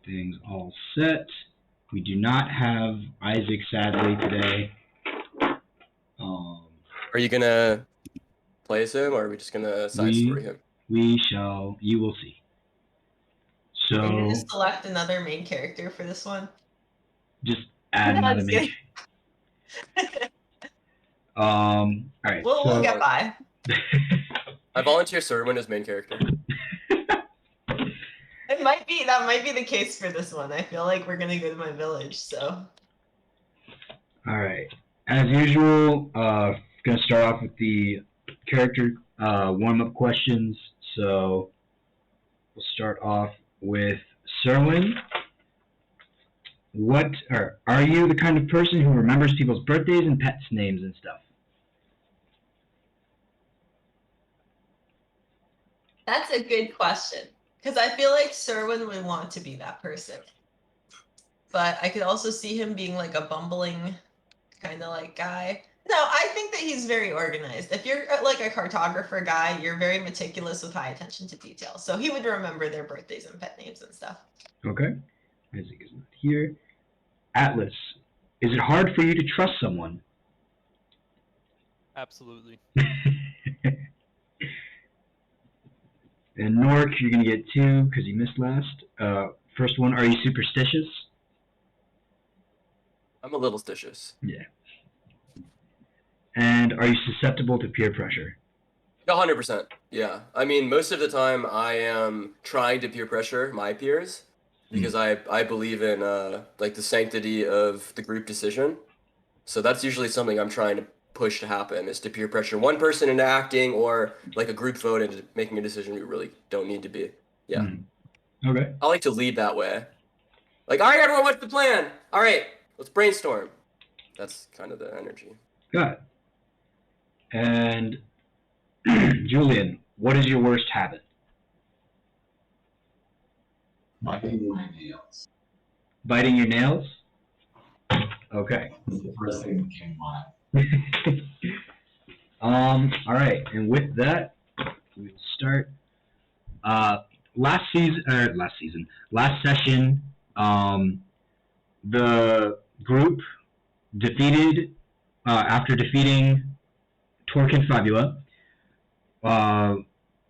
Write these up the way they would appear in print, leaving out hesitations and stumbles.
Everything's all set. We do not have Isaac, sadly, today. Are you gonna place him, or are we just gonna side story him? You will see. So, Are you just select another main character for this one? Just add another main character. Alright. We'll get by. I volunteer Serwin as main character. That might be the case for this one. I feel like we're gonna go to my village, so. Alright. As usual, gonna start off with the character warm-up questions. So we'll start off with Serwin. Are you the kind of person who remembers people's birthdays and pets' names and stuff? That's a good question. Because I feel like Serwin would want to be that person. But I could also see him being like a bumbling kind of like guy. No, I think that he's very organized. If you're like a cartographer guy, you're very meticulous with high attention to detail. So he would remember their birthdays and pet names and stuff. Okay. Isaac is not here. Atlas, is it hard for you to trust someone? Absolutely. And Nork, you're going to get 2 because you missed last. First one, are you superstitious? I'm a little stitious. Yeah. And are you susceptible to peer pressure? 100%. Yeah. I mean, most of the time I am trying to peer pressure my peers because I believe in like the sanctity of the group decision. So that's usually something I'm trying to push to happen, is to peer pressure one person into acting, or like a group vote into making a decision we really don't need to be. Yeah. Okay. I like to lead that way. Like, all right, everyone, what's the plan? All right, let's brainstorm. That's kind of the energy. Got it. And Julian, what is your worst habit? Biting my nails. Biting your nails? Okay. That's the first thing that came to mind. Alright, and with that, we'll start. Last session, the group defeated, after defeating Torque and Fabula,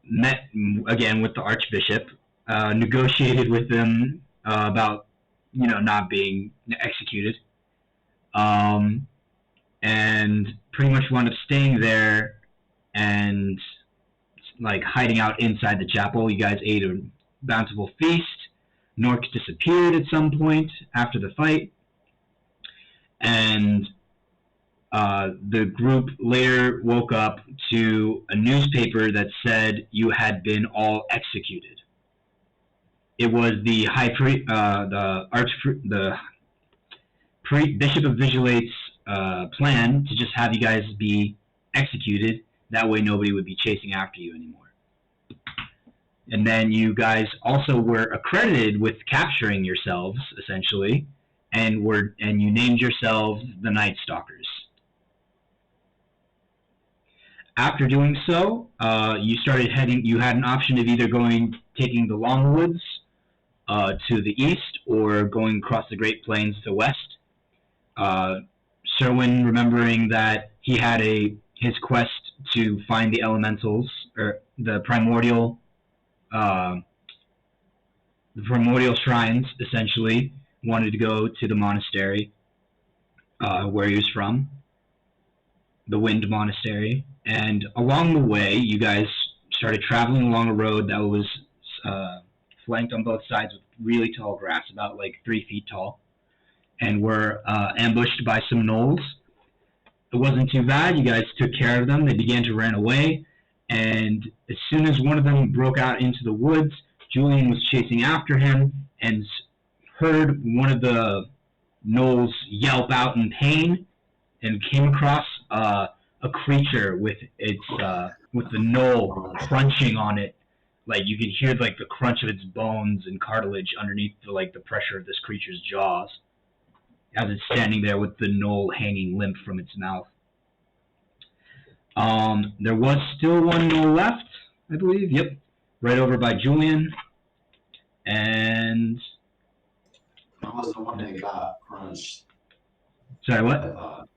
met again with the Archbishop, negotiated with them about, not being executed. And pretty much wound up staying there and like hiding out inside the chapel. You guys ate a bountiful feast. Nork disappeared at some point after the fight, and the group later woke up to a newspaper that said you had been all executed. It was the Bishop of Vigilate's plan to just have you guys be executed. That way nobody would be chasing after you anymore. And then you guys also were accredited with capturing yourselves, essentially, and you named yourselves the Night Stalkers. After doing so, you had an option of either taking the Long Woods to the east, or going across the Great Plains to the west. Serwin, remembering that he had his quest to find the elementals, or the primordial shrines, essentially, wanted to go to the monastery where he was from, the Wind Monastery. And along the way, you guys started traveling along a road that was flanked on both sides with really tall grass, about like 3 feet tall, and were ambushed by some gnolls. It wasn't too bad. You guys took care of them. They began to run away, and as soon as one of them broke out into the woods, Julian was chasing after him and heard one of the gnolls yelp out in pain, and came across a creature with the gnoll crunching on it. Like, you could hear like the crunch of its bones and cartilage underneath the pressure of this creature's jaws, as it's standing there with the gnoll hanging limp from its mouth. There was still one gnoll left, I believe. Yep, right over by Julian. And That was the one that got crunched. Sorry, I what? thought.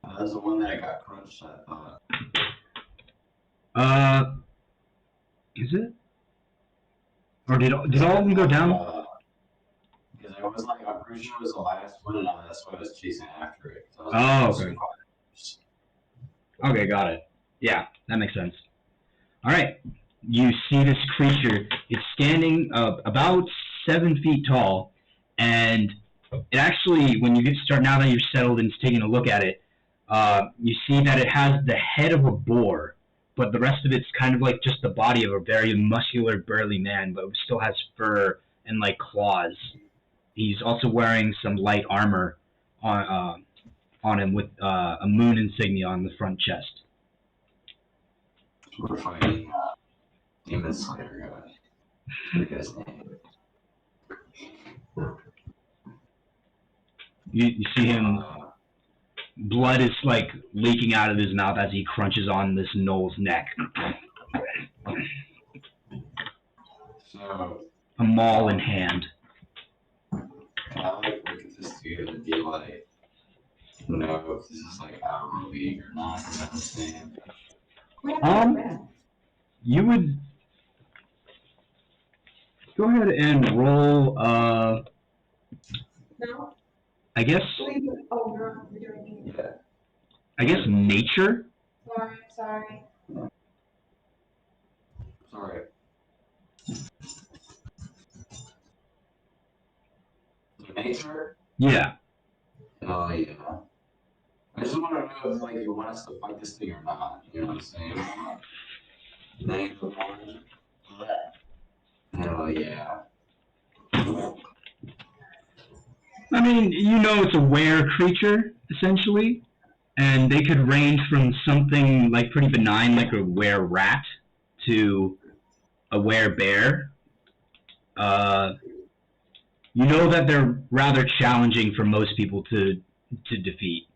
That was the one that got crunched. I thought. Is it? Or did all of them go down? Because I was like, I'm pretty sure it was the last one, and that's why I was chasing after it. So Oh, okay. Okay, got it. Yeah, that makes sense. All right, you see this creature. It's standing about 7 feet tall, and it actually, when you start now that you're settled and taking a look at it, you see that it has the head of a boar, but the rest of it's kind of like just the body of a very muscular, burly man, but it still has fur and like claws. He's also wearing some light armor on him with a moon insignia on the front chest. We're fighting Demon Slayer guy. The guy's name. You see him. Blood is like leaking out of his mouth as he crunches on this gnoll's neck. So, A maul in hand. I like look at this dude and be like, no, if this is like out of the league or not. You know what I'm saying? You would go ahead and roll. No. I guess. Oh, you're doing it. Yeah. I guess nature. Sorry. Sorry. Nature? Yeah. Oh, yeah. I just want to know if like you want us to fight this thing or not. You know what I'm saying? Nature. Hell yeah. I mean, you know, it's a were creature essentially, and they could range from something like pretty benign, like a were rat, to a were bear. You know that they're rather challenging for most people to defeat.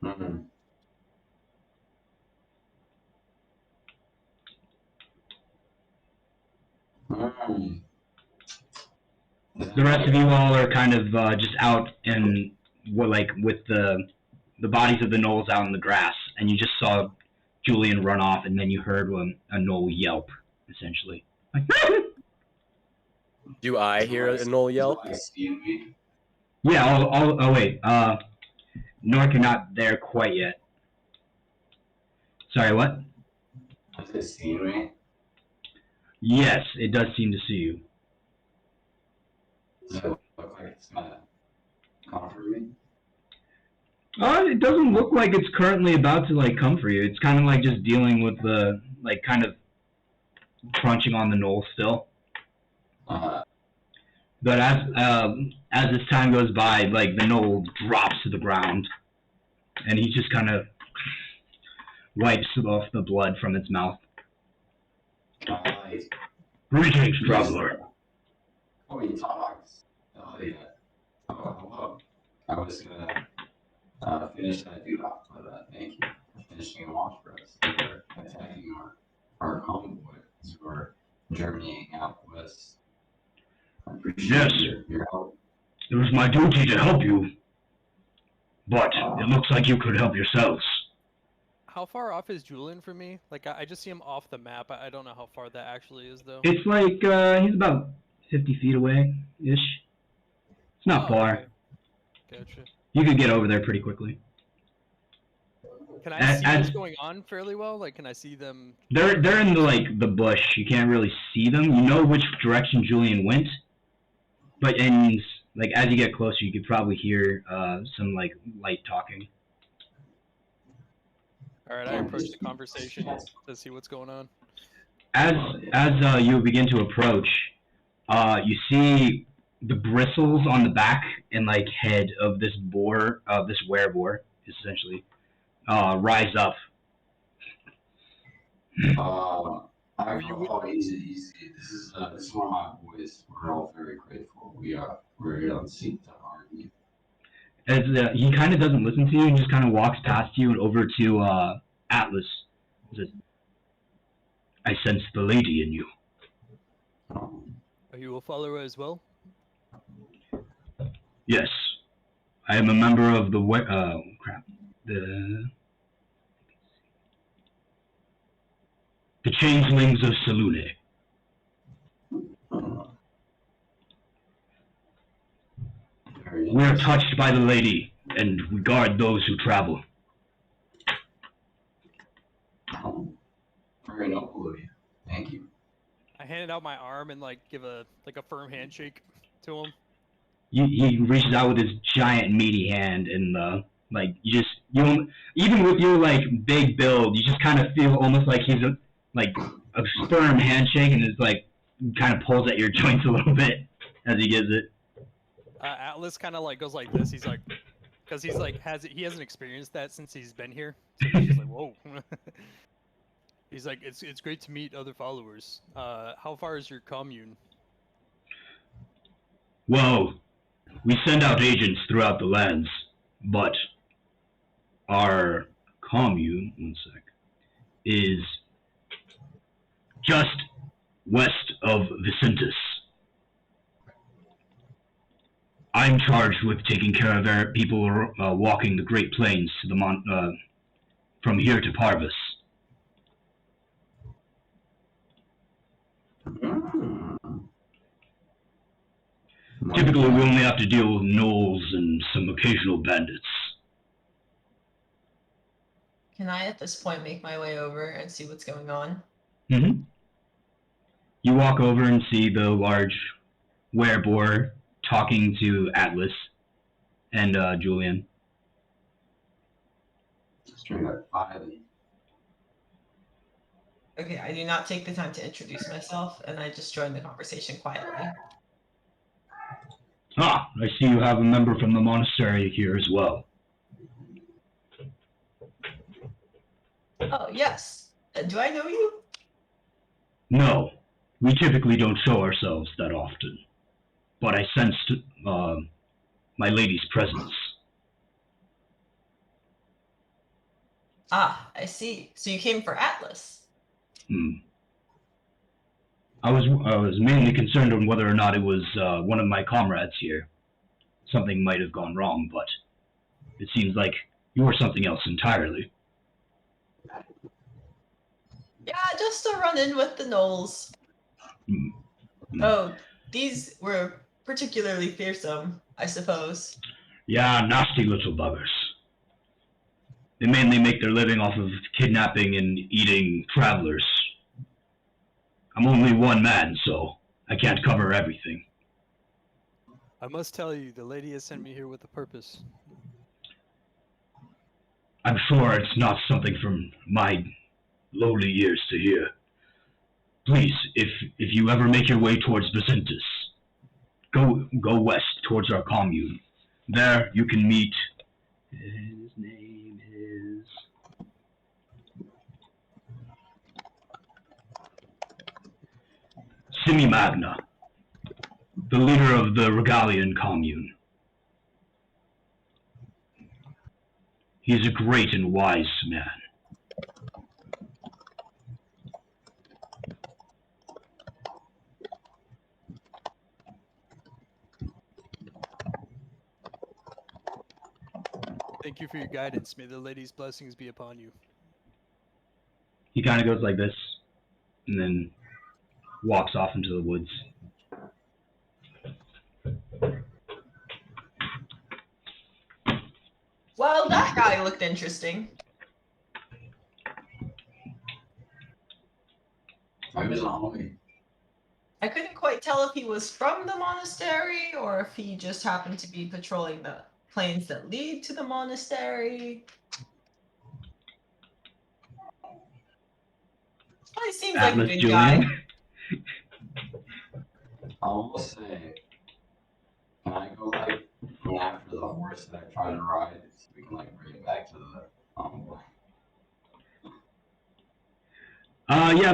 Mm-hmm. Mm. The rest of you all are kind of just out in like with the bodies of the gnolls out in the grass, and you just saw Julian run off, and then you heard a gnoll yelp, essentially. Like, Do I hear a gnoll yell? yeah. Oh wait. Nork, you're not there quite yet. Sorry, what? Does it see me? Yes, it does seem to see you. Does it look like it's gonna comfort me? It doesn't look like it's currently about to like come for you. It's kind of like just dealing with the like kind of crunching on the knoll still. But as this time goes by, like the knoll drops to the ground, and he just kind of wipes off the blood from its mouth. Greetings, traveler. Oh, he talks. Oh, yeah. Oh, hello. I was gonna finish that dude off, but thank you for finishing him off for us. We're attacking our convoys who are journeying out west. I appreciate your help. It was my duty to help you, but it looks like you could help yourselves. How far off is Julian from me? Like, I just see him off the map. I don't know how far that actually is, though. It's like, he's about 50 feet away-ish. It's not far. Okay. Gotcha. You could get over there pretty quickly. Can I see what's going on fairly well? Like, can I see them? They're in the bush. You can't really see them. You know which direction Julian went, but like as you get closer, you could probably hear some like light talking. All right, I approach the conversation to see what's going on. As you begin to approach, you see the bristles on the back and like head of this boar, this wereboar, essentially, rise up. Easy. This is one of my boys. We're all very grateful. We're on seat to argue. As he kind of doesn't listen to you and just kind of walks past you and over to Atlas. He says, "I sense the lady in you." Are you a follower as well? Yes, I am a member of the the Changelings of Salune. Very We are interesting. touched by the lady, and we guard those who travel. Oh, very noble of you. Thank you. I handed out my arm and like give a firm handshake to him. He reaches out with his giant meaty hand, and you even with your like big build, you just kind of feel almost like he's a firm handshake, and it's like kind of pulls at your joints a little bit as he gives it. Atlas kind of like goes like this. He's like, because he's like he hasn't experienced that since he's been here, so he's just like whoa. He's like, it's great to meet other followers. How far is your commune? Well, we send out agents throughout the lands, but our commune, one sec, is just west of Vicentis. I'm charged with taking care of people walking the Great Plains to the from here to Parvis. Typically, we only have to deal with gnolls and some occasional bandits. Can I, at this point, make my way over and see what's going on? Mm-hmm. You walk over and see the large werebore talking to Atlas and Julian. Straight up violent. Okay, I do not take the time to introduce myself, and I just join the conversation quietly. Ah, I see you have a member from the monastery here as well. Oh, yes. Do I know you? No, we typically don't show ourselves that often, but I sensed my lady's presence. Ah, I see. So you came for Atlas. I was mainly concerned on whether or not it was one of my comrades here. Something might have gone wrong, but it seems like you were something else entirely. Yeah, just a run-in with the gnolls. Oh, these were particularly fearsome, I suppose. Yeah, nasty little buggers. They mainly make their living off of kidnapping and eating travelers. I'm only one man, so I can't cover everything. I must tell you, the lady has sent me here with a purpose. I'm sure it's not something from my lowly ears to hear. Please, if you ever make your way towards Vicentis, go west towards our commune. There you can meet. His name is Simi Magna, the leader of the Regalian commune. He is a great and wise man. Thank you for your guidance. May the lady's blessings be upon you. He kind of goes like this, and then walks off into the woods. Well, that guy looked interesting. I was on my way. I couldn't quite tell if he was from the monastery or if he just happened to be patrolling the plains that lead to the monastery. Well, he seems like a Atlas good Julian. guy. I will say, can I go like after the horse that I try to ride so we can like bring it back to the Yeah,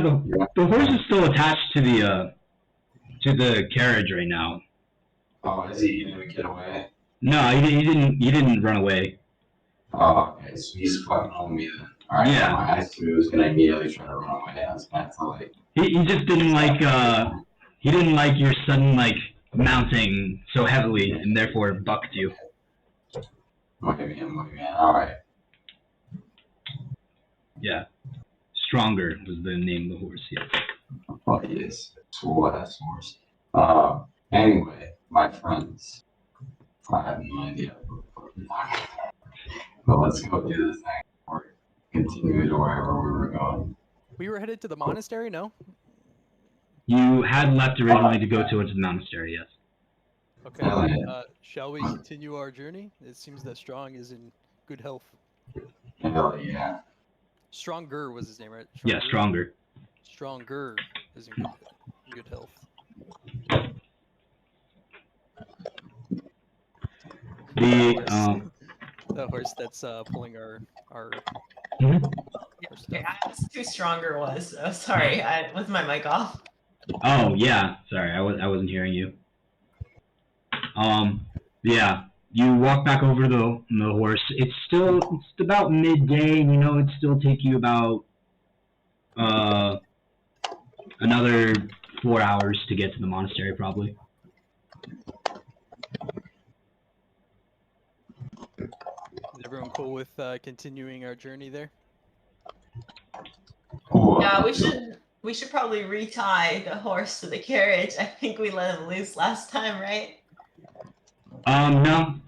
the horse is still attached to the carriage right now. Oh, is he gonna get away? No, he didn't run away. Oh, okay, so he's fucking on me then. Alright, Yeah. my eyes he was gonna immediately try to run away. I was gonna have to like He just didn't like he didn't like your sudden like mounting so heavily and therefore bucked you. Moving in. Alright. Yeah. Stronger was the name of the horse, yes. Oh, he is. Swole ass horse. Anyway, my friends. I have no idea what the fuck you're talking about. But let's go do this thing or continue to wherever we were going. We were headed to the monastery, no? You had left originally to go towards the monastery, yes. Okay. Oh, yeah. Shall we continue our journey? It seems that Strong is in good health. Hell yeah. Stronger was his name, right? Yeah, stronger. Stronger is in good health. The horse that's pulling our Mhm. our stuff. Okay, I asked who Stronger was. Oh, sorry, was my mic off? Oh yeah, sorry, I wasn't hearing you. Yeah, you walk back over the horse. It's about midday, and it'd still take you about another 4 hours to get to the monastery, probably. Is everyone cool with continuing our journey there? Yeah, we should probably retie the horse to the carriage. I think we let him loose last time, right? No.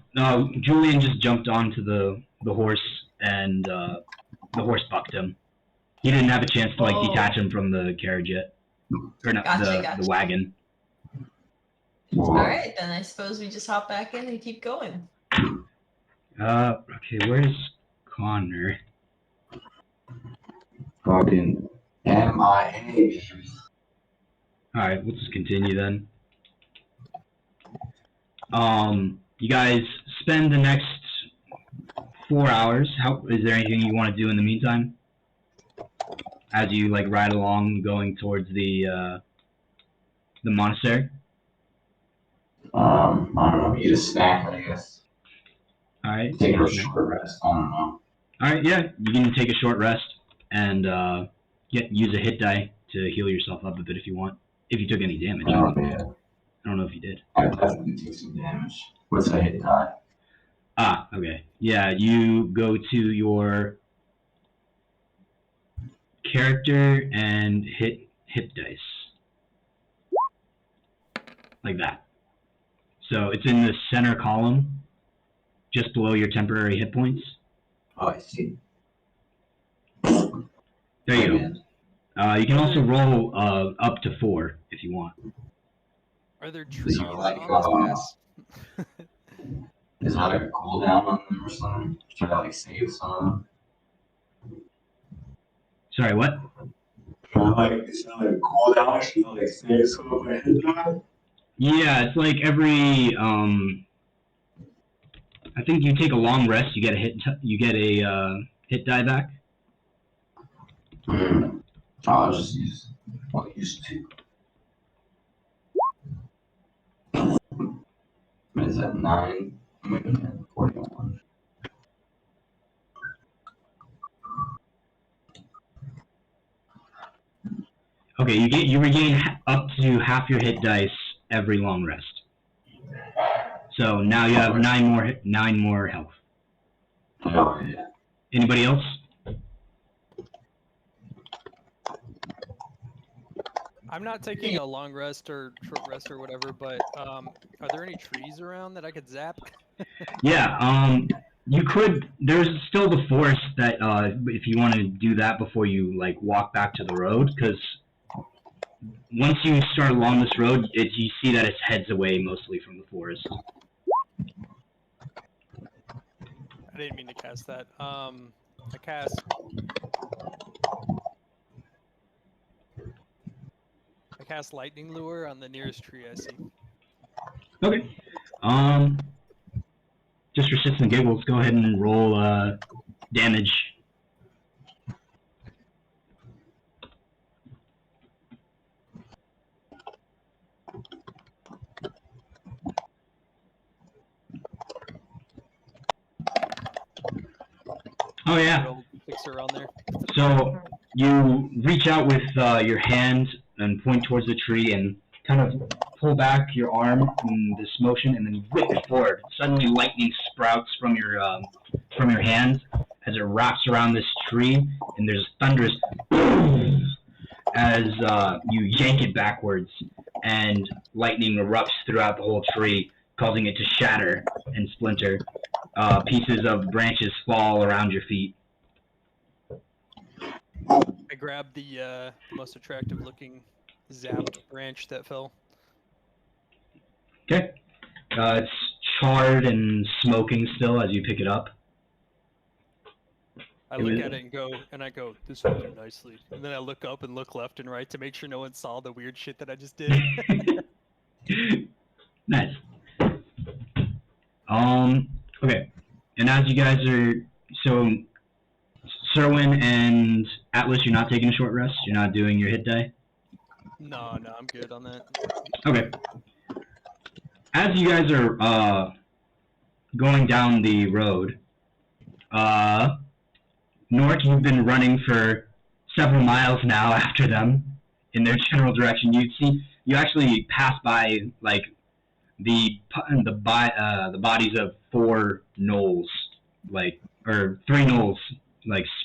Julian just jumped onto the horse, and the horse bucked him. He didn't have a chance to detach him from the carriage yet, or no, Gotcha. the wagon. All right, then I suppose we just hop back in and keep going. Okay, where's Connor? Fucking MIA. Alright, we'll just continue then. You guys spend the next 4 hours. Is there anything you want to do in the meantime? As you ride along, going towards the monastery? I don't know, eat a snack, I guess. Alright. Take a short rest, I don't know. Alright, yeah, you can take a short rest and use a hit die to heal yourself up a bit if you want. If you took any damage. Oh, yeah. I don't know if you did. I definitely took some damage. What's a hit die? Ah, okay. Yeah, you go to your character and hit dice. Like that. So it's in the center column, just below your temporary hit points. Oh, I see. There you go. You can also roll up to 4 if you want. Are there trees there like, on this pass? Is there like a cooldown on them or something? Should I save some of them? Sorry, what? Is there a cooldown? Should I save some of my hit die? Yeah, it's like every I think you take a long rest, you get a hit die back. I'll just use 2. What is that, 9? 41. Okay, you regain up to half your hit dice every long rest. So now you have 9 more health. Oh, yeah. Anybody else? I'm not taking a long rest or short rest or whatever, but are there any trees around that I could zap? Yeah, you could. There's still the forest that if you want to do that before you walk back to the road, because once you start along this road, you see that it heads away mostly from the forest. I didn't mean to cast that. I cast lightning lure on the nearest tree I see. Okay. Just for shits and giggles, go ahead and roll damage. Oh yeah. Little fixer on there. So you reach out with your hand and point towards the tree, and kind of pull back your arm in this motion, and then you whip it forward. Suddenly, lightning sprouts from your hands as it wraps around this tree, and there's thunderous as you yank it backwards, and lightning erupts throughout the whole tree, causing it to shatter and splinter. Pieces of branches fall around your feet. I grabbed the most attractive looking zapped branch that fell. Okay. It's charred and smoking still as you pick it up. I look at it and I go, this will do nicely. And then I look up and look left and right to make sure no one saw the weird shit that I just did. Nice. Okay. And as you guys are, so Serwin and Atlas, you're not taking a short rest? You're not doing your hit die? No, I'm good on that. Okay. As you guys are going down the road, Nork, you've been running for several miles now after them in their general direction. You actually pass by like the bodies of 4 gnolls, or 3 gnolls,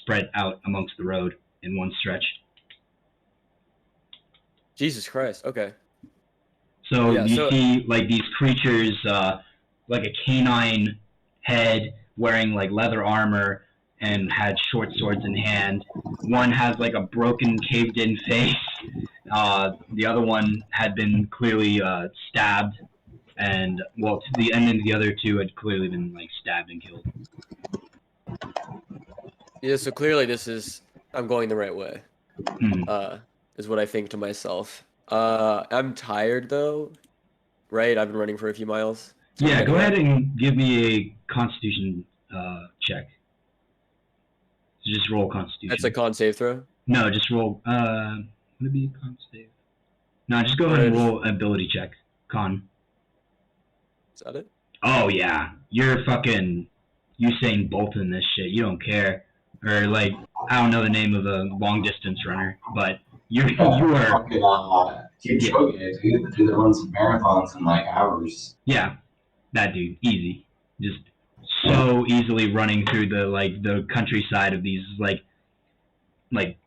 spread out amongst the road in one stretch. Jesus Christ. Okay. So Yeah, you see these creatures, like a canine head, wearing leather armor, and had short swords in hand. One has a broken, caved-in face. The other one had been clearly stabbed, and the other 2 had clearly been stabbed and killed. Yeah, so clearly I'm going the right way. Hmm. Is what I think to myself. I'm tired though, right? I've been running for a few miles. Yeah, go ahead and give me a Constitution check. Just roll Constitution. That's a con save throw? No, just roll. Would it be a con save? No, just go ahead and roll ability check. Con. Is that it? Oh yeah, you're fucking Usain Bolt in this shit. You don't care, or I don't know the name of the long distance runner, but you are. Kipchoge, dude. The dude that runs marathons in hours. Yeah, that dude, easy, just so easily running through the countryside of these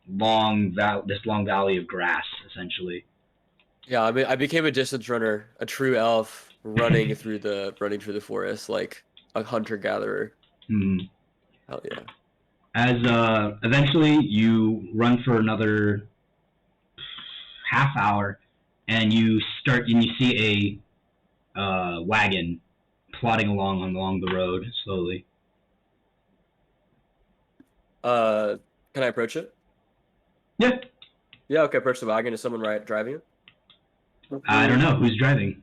long valley of grass, essentially. Yeah, I mean, I became a distance runner, a true elf, running through the forest like a hunter gatherer. Hmm. Hell yeah. As eventually you run for another half hour, and you see a wagon plodding along the road slowly. Can I approach it? Yeah. Yeah, okay, approach the wagon. Is someone driving it? I don't know who's driving.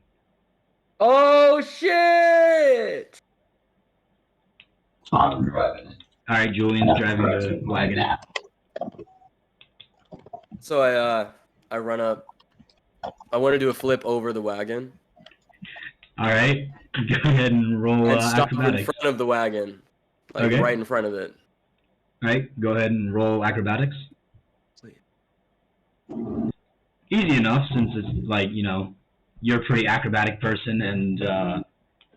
Oh shit! I'm driving it. All right, Julian's driving the wagon. So I run up. I want to do a flip over the wagon. All right, go ahead and roll And stop acrobatics. in front of the wagon, Okay. right in front of it. All right, go ahead and roll acrobatics. Sweet. Easy enough, since it's you're a pretty acrobatic person, and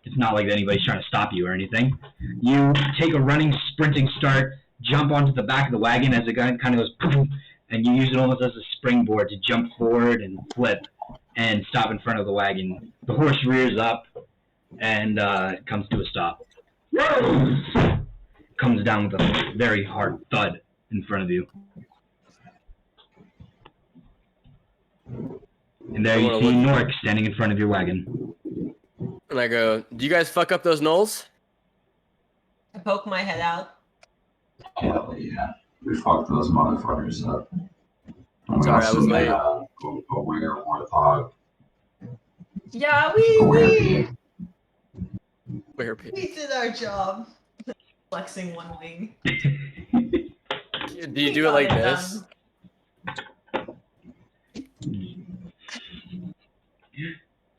it's not like anybody's trying to stop you or anything. You take a running, sprinting start, jump onto the back of the wagon as it kind of goes poof, and you use it almost as a springboard to jump forward and flip and stop in front of the wagon. The horse rears up and comes to a stop. Comes down with a very hard thud in front of you. And there you see Nork standing in front of your wagon. And I go, do you guys fuck up those gnolls? I poke my head out. Hell yeah. We fucked those motherfuckers up. And we Sorry, I also was made late. a were warthog. Yeah, we Werepig. did our job. Flexing one wing. Do you do it like this?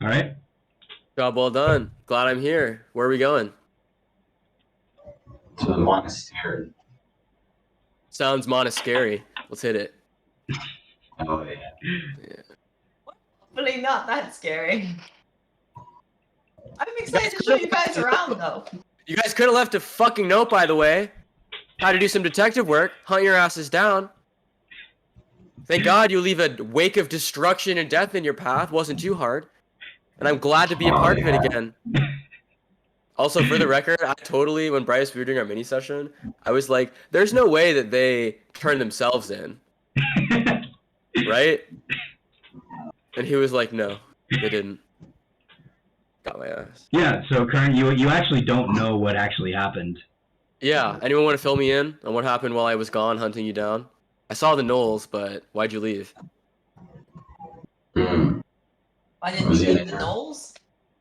All right. Job well done. Glad I'm here. Where are we going? To the monastery. Sounds monastery. Let's hit it. Oh yeah. Yeah. Hopefully mean, not that scary. I'm excited to show you guys around, though. You guys could have left a fucking note, by the way. How to do some detective work. Hunt your asses down. Thank God you leave a wake of destruction and death in your path. Wasn't too hard. And I'm glad to be a part of it again. Also, for the record, I totally, when Bryce, we were doing our mini session, I was like, there's no way that they turned themselves in. Right? And he was like, no, they didn't. Got my ass. Yeah, so Kern, you actually don't know what actually happened. Yeah, anyone want to fill me in on what happened while I was gone hunting you down? I saw the gnolls, but why'd you leave? Hmm. Why didn't you leave the Knolls?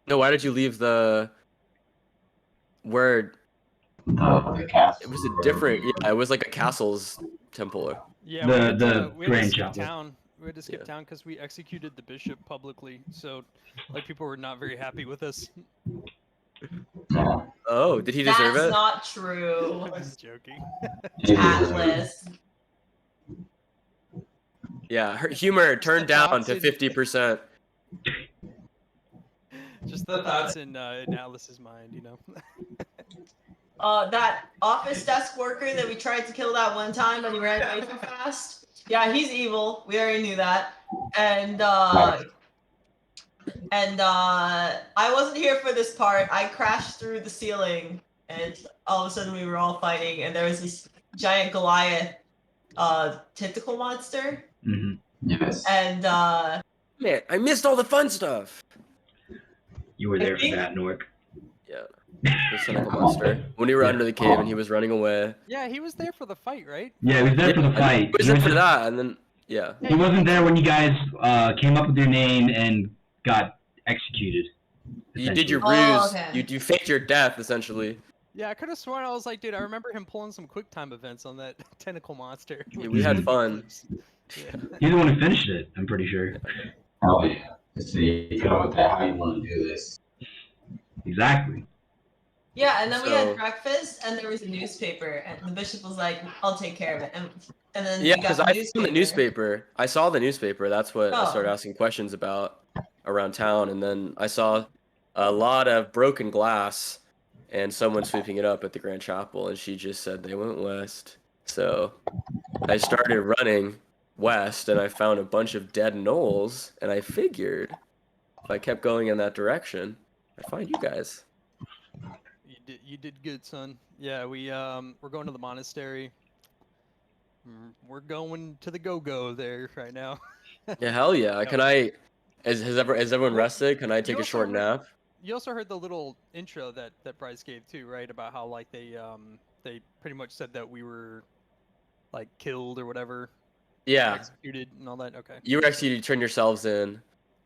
No, why did you leave the... Where... The castle. It was a different... Yeah, it was like a castle's temple. Yeah, The we had Grand to skip Chapel. town. We had to skip town because we executed the bishop publicly. So, like, people were not very happy with us. Yeah. Oh, did he deserve That's it? not true. I'm just joking. Atlas. Yeah, her humor turned down to 50%. Just the thoughts in Atlas's mind, you know. That office desk worker that we tried to kill that one time, but he ran away too fast. Yeah, he's evil. We already knew that. And I wasn't here for this part. I crashed through the ceiling, and all of a sudden we were all fighting, and there was this giant Goliath, tentacle monster. Mm-hmm. Yes. And Man, I missed all the fun stuff. You were there for that, Nork. Yeah. The cynical monster. When we were under the cave and he was running away. Yeah, he was there for the fight, right? Yeah, he was there for the fight. He was there for that, and then, yeah. He wasn't there when you guys came up with your name and got executed. You did your Oh, ruse. okay. You faked your death, essentially. Yeah, I could have sworn I was like, dude, I remember him pulling some quick time events on that tentacle monster. Yeah, we had fun. Yeah. You're the one who finished it, I'm pretty sure. Oh yeah. Let's see. You know how you want to do this. Exactly. yeah, and then we So- had breakfast, and there was a newspaper, and the bishop was like, "I'll take care of it." And then Yeah, we got because I saw the newspaper. I saw the newspaper. That's what I Oh. started asking questions about around town. And then I saw a lot of broken glass and someone sweeping it up at the Grand Chapel. And she just said they went west. So I started running west and I found a bunch of dead gnolls. And I figured if I kept going in that direction, I'd find you guys. You did good, son. Yeah, we're going to the monastery. We're going to the go-go there right now. Yeah, hell yeah. Can I... Has everyone rested? Can I take a also short heard- nap? You also heard the little intro that Bryce gave too, right? About how like they pretty much said that we were like killed or whatever, Yeah. executed and all that. Okay. You were actually you turned yourselves in.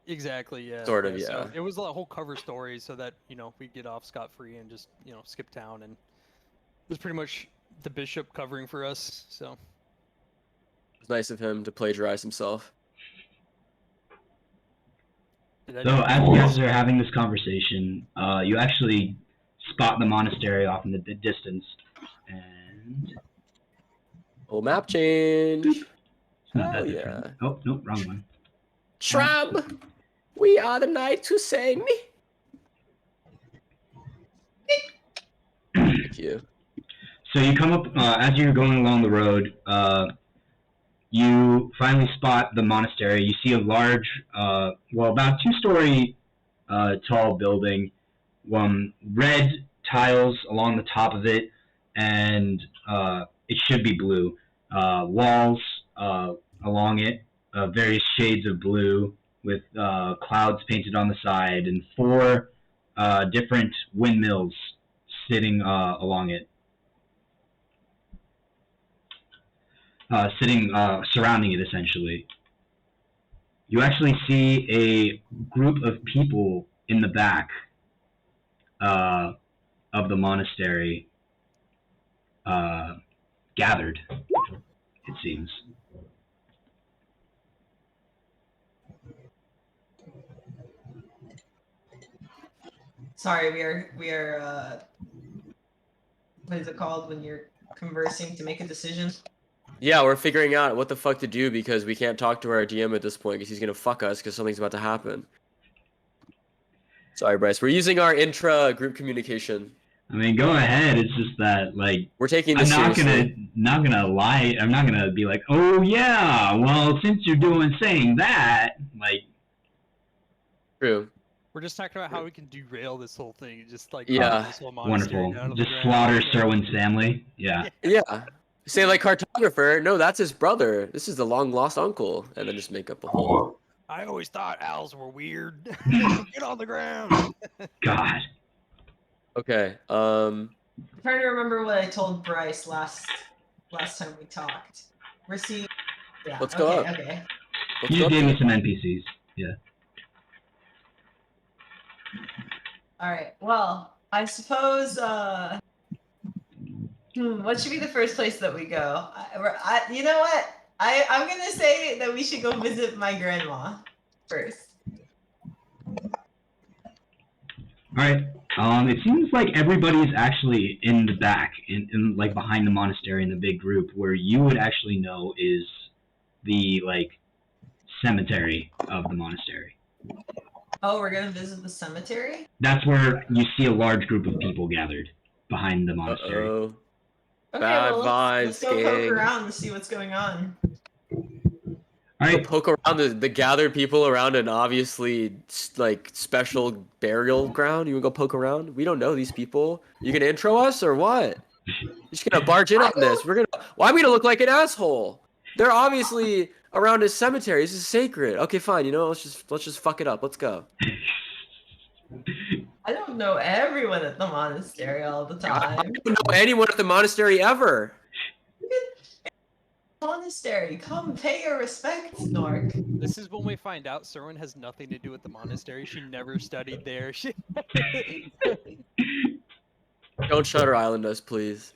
Exactly. Yeah. Sort of, So yeah. it was a whole cover story so that we'd get off scot-free and just skip town, and it was pretty much the bishop covering for us. So. It was nice of him to plagiarize himself. So as you guys are having this conversation, you actually spot the monastery off in the distance, and Little map change. it's not Hell that yeah. different. Oh, no, wrong one. Shrub, we are the knights who sang. Thank you. So you come up, as you're going along the road, you finally spot the monastery. You see a large, about 2-story tall building, red tiles along the top of it, and it should be blue. Walls along it, various shades of blue with clouds painted on the side, and 4 different windmills sitting along it. Surrounding it, essentially. You actually see a group of people in the back of the monastery gathered, it seems. Sorry, we are what is it called when you're conversing to make a decision? Yeah, we're figuring out what the fuck to do because we can't talk to our DM at this point because he's gonna fuck us because something's about to happen. Sorry, Bryce. We're using our intra-group communication. I mean, go ahead. It's just that, like, We're taking I'm this not seriously. gonna lie. I'm not gonna be like, oh yeah, well, since you're saying that, like, True. We're just talking about how we can derail this whole thing. And just like Yeah. this whole monastery wonderful. down to the Just ground. slaughter Yeah. Serwin's family. Yeah. Yeah. Say like cartographer. No, that's his brother. This is the long lost uncle, and then just make up a whole. I always thought owls were weird. Get on the ground. God. Okay. I'm trying to remember what I told Bryce last time we talked. We're seeing. Yeah. Let's go up. Okay. Let's You go just gave up me some NPCs. Yeah. All right. Well, I suppose. What should be the first place that we go? You know what? I'm gonna say that we should go visit my grandma first. All right. It seems like everybody's actually in the back, in like behind the monastery in the big group, where you would actually know is the like cemetery of the monastery. Oh, we're gonna visit the cemetery? That's where you see a large group of people gathered behind the monastery. Uh-oh. Okay, Bad well, let's vibes, go poke gang. around and see what's going on. All Go right. poke around the gathered people around an obviously like special burial ground. You wanna go poke around? We don't know these people. You gonna intro us or what? You're just gonna barge in on this. Why am I gonna look like an asshole? They're obviously around a cemetery. This is sacred. Okay, fine. You know, let's just fuck it up. Let's go. I don't know everyone at the monastery all the I time. don't know anyone at the monastery ever. Monastery, come pay your respects, Nork. This is when we find out Serwin has nothing to do with the monastery. She never studied there. She... Don't Shutter Island us, please.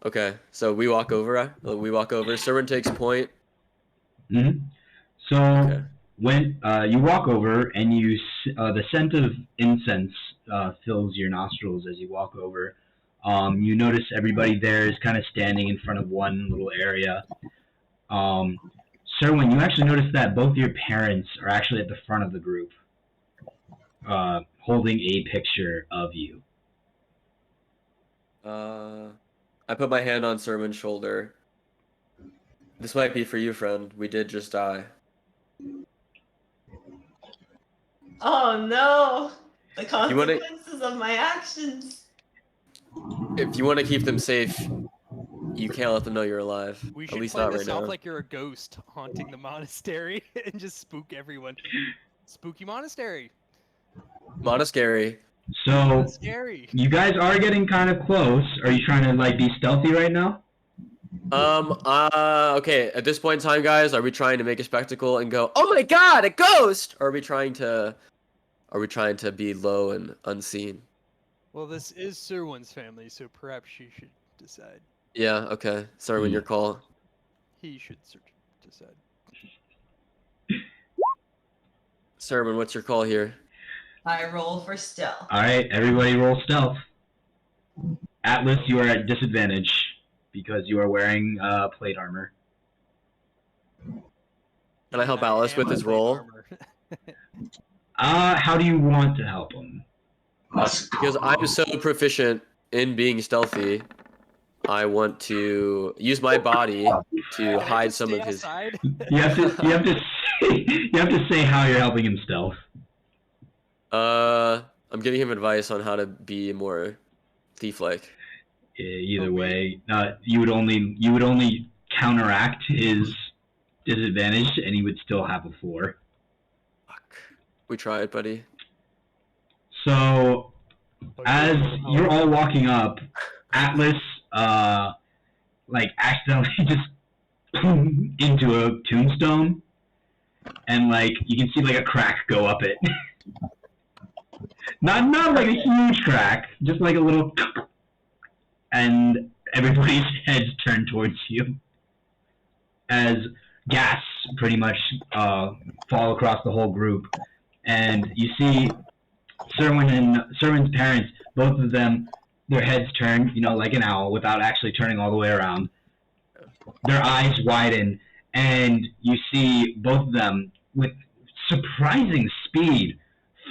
Okay, so we walk over. Serwin takes point. Mm-hmm. So Okay. when you walk over and the scent of incense fills your nostrils as you walk over. You notice everybody there is kind of standing in front of one little area. Serwin, you actually notice that both your parents are actually at the front of the group, holding a picture of you. I put my hand on Serwin's shoulder. This might be for you, friend. We did just die. Oh no! The You wanna- consequences of my actions. If you want to keep them safe, you can't let them know you're alive. We At should least play not this right off now. like you're a ghost haunting the monastery and just spook everyone. Spooky monastery. Monastery. So That's scary. you guys are getting kind of close. Are you trying to like be stealthy right now? Okay, at this point in time, guys, are we trying to make a spectacle and go, oh my god, a ghost? Or are we trying to be low and unseen? Well, this is Serwin's family, so perhaps she should decide. Yeah, okay. Serwin, your call. He should decide. Serwin, what's your call here? I roll for stealth. All right, everybody roll stealth. Atlas, you are at disadvantage because you are wearing plate armor. Can I help And Alice am with on his plate roll? armor. How do you want to help him? Because I'm so proficient in being stealthy, I want to use my body to Can I hide just some stay of his. outside? You have to say how you're helping him stealth. I'm giving him advice on how to be more thief-like. Either way, you would only counteract his disadvantage, and he would still have a 4. Fuck. We tried, buddy. So Oh, as yeah. you're all walking up, Atlas like accidentally just into a tombstone, and like you can see like a crack go up it. not like a huge crack, just like a little, and everybody's heads turn towards you as gas pretty much fall across the whole group, and you see Serwin's parents, both of them, their heads turn, like an owl, without actually turning all the way around, their eyes widen, and you see both of them with surprising speed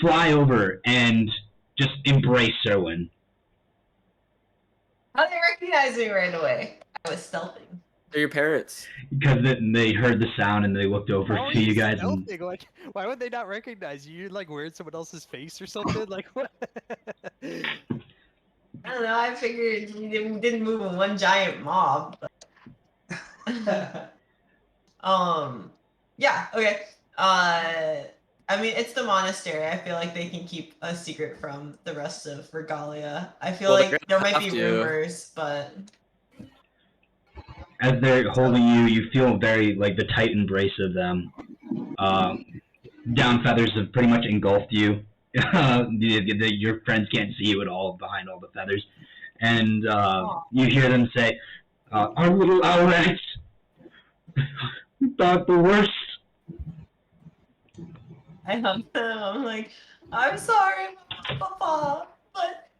fly over and just embrace Serwin. How did they recognize me right away? I was stealthing. They're your parents. Because they heard the sound and they looked over How are to you guys. And stealthing? Like, why would they not recognize you? You're like wearing someone else's face or something? Like what? I don't know. I figured we didn't move in one giant mob. But... Yeah. Okay. I mean, it's the monastery. I feel like they can keep a secret from the rest of Regalia. I feel Well, like they're there gonna might have be to. rumors, but as they're holding you, you feel very like the tight embrace of them. Down feathers have pretty much engulfed you. Your friends can't see you at all behind all the feathers, and you hear them say, "Our little Owlette, we thought the worst." I hug them. I'm like, I'm sorry, Papa, but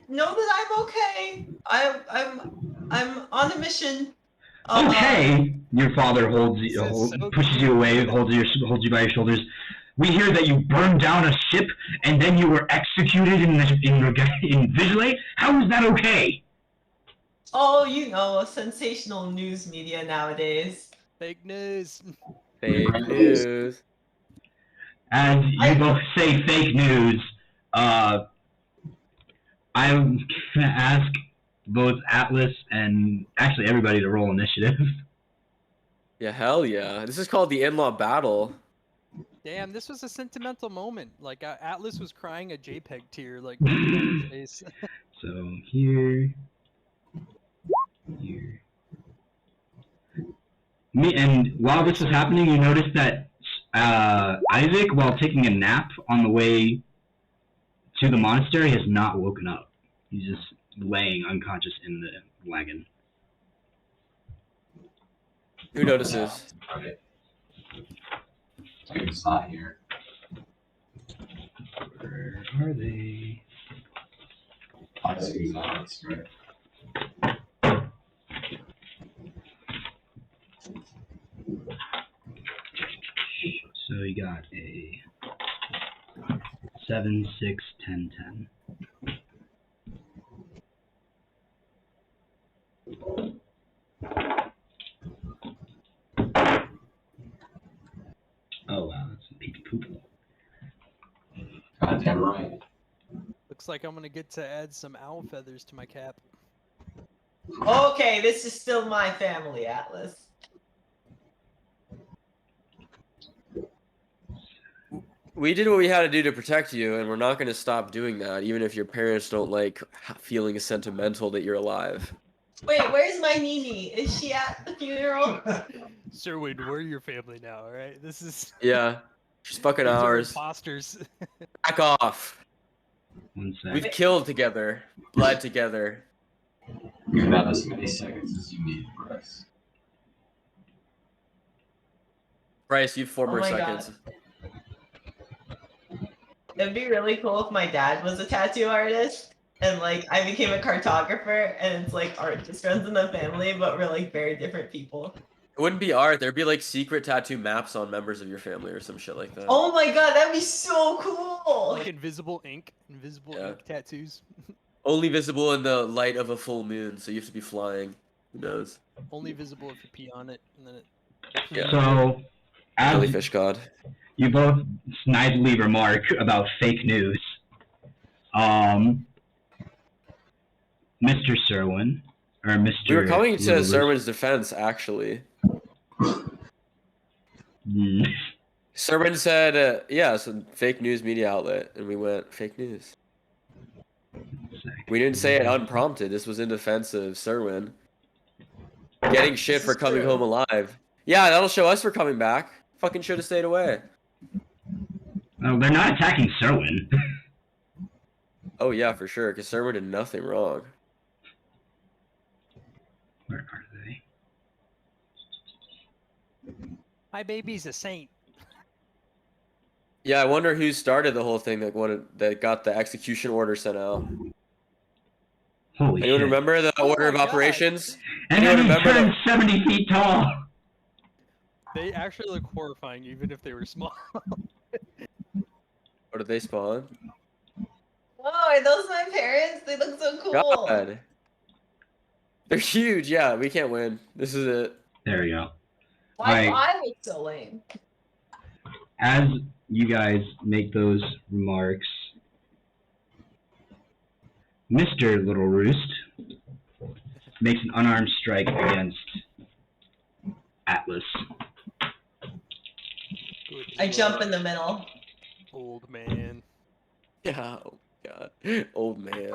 know that I'm okay. I'm on a mission. Okay, your father This is so pushes you away, holds you by your shoulders. We hear that you burned down a ship and then you were executed in Vigilate. How is that okay? Oh, you know, sensational news media nowadays. Fake news. Fake news. As you both say fake news, I'm gonna ask both Atlas and actually everybody to roll initiative. Yeah, hell yeah. This is called the in-law battle. Damn, this was a sentimental moment. Like Atlas was crying a JPEG tear, like face. So here. And while this is happening, you notice that Isaac, while taking a nap on the way to the monastery, has not woken up. He's just laying unconscious in the wagon. Who notices? Right. Take a slot here. Where are they? Isaac is Alex, right? So you got a 7, 6, 10, 10. Oh wow, that's a pee poop. Goddamn right. Looks like I'm gonna get to add some owl feathers to my cap. Okay, this is still my family, Atlas. We did what we had to do to protect you, and we're not going to stop doing that, even if your parents don't like feeling sentimental that you're alive. Wait, where's my Nini? Is she at the funeral? Sherwood, we're your family now, alright? This is Yeah, she's fucking these are ours. imposters. Back off. 1 sec. We've killed together, bled together. You have as many seconds as you need, Bryce. Bryce, you have 4 Oh more my seconds. God. It'd be really cool if my dad was a tattoo artist and like I became a cartographer and it's like art just runs in the family, but we're like very different people. It wouldn't be art. There'd be like secret tattoo maps on members of your family or some shit like that. Oh my God, that'd be so cool! Like invisible ink tattoos. Only visible in the light of a full moon, so you have to be flying. Who knows? Only visible if you pee on it, and then it. Yeah. So, as Jellyfish god. you both snidely remark about fake news, Mr. Serwin, or Mr. We were coming to Lewis- Serwin's defense, actually. Hmm. Serwin said, yeah, some fake news media outlet, and we went, fake news. We didn't say it unprompted. This was in defense of Serwin. Getting shit This for is coming true. home alive. Yeah, that'll show us for coming back. Fucking should have stayed away. Well, they're not attacking Serwin. Oh yeah, for sure, because Serwin did nothing wrong. Where are they? My baby's a saint. Yeah, I wonder who started the whole thing that got the execution order sent out. Holy Anyone shit. remember the Oh order my of God. operations? And Anyone then he remember turned the- 70 feet tall. They actually look horrifying, even if they were small. Or did they spawn? Oh, are those my parents? They look so cool. God. They're huge. Yeah, we can't win. This is it. There we go. Why do Alright. I look so lame? As you guys make those remarks, Mr. Little Roost makes an unarmed strike against Atlas. Good I jump luck, in the middle. old man. Yeah. Oh God. Old man.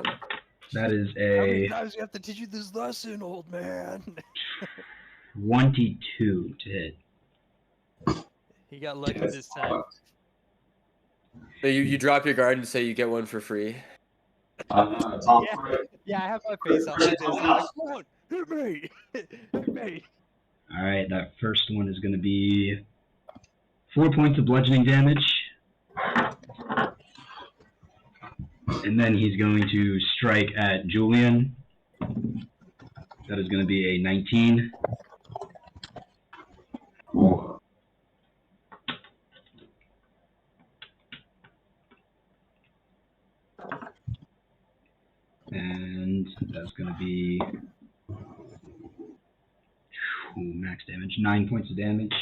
That is How many a times do you have to teach you this lesson, old man? 22 to hit. He got lucky this time. So you drop your guard and say you get one for free. Tom, Yeah. Yeah, I have my face out like this. I'm like, come on, hit me, hit me. Alright, that first one is going to be 4 points of bludgeoning damage. And then he's going to strike at Julian. That is going to be a 19. And that's going to be max damage. 9 points of damage.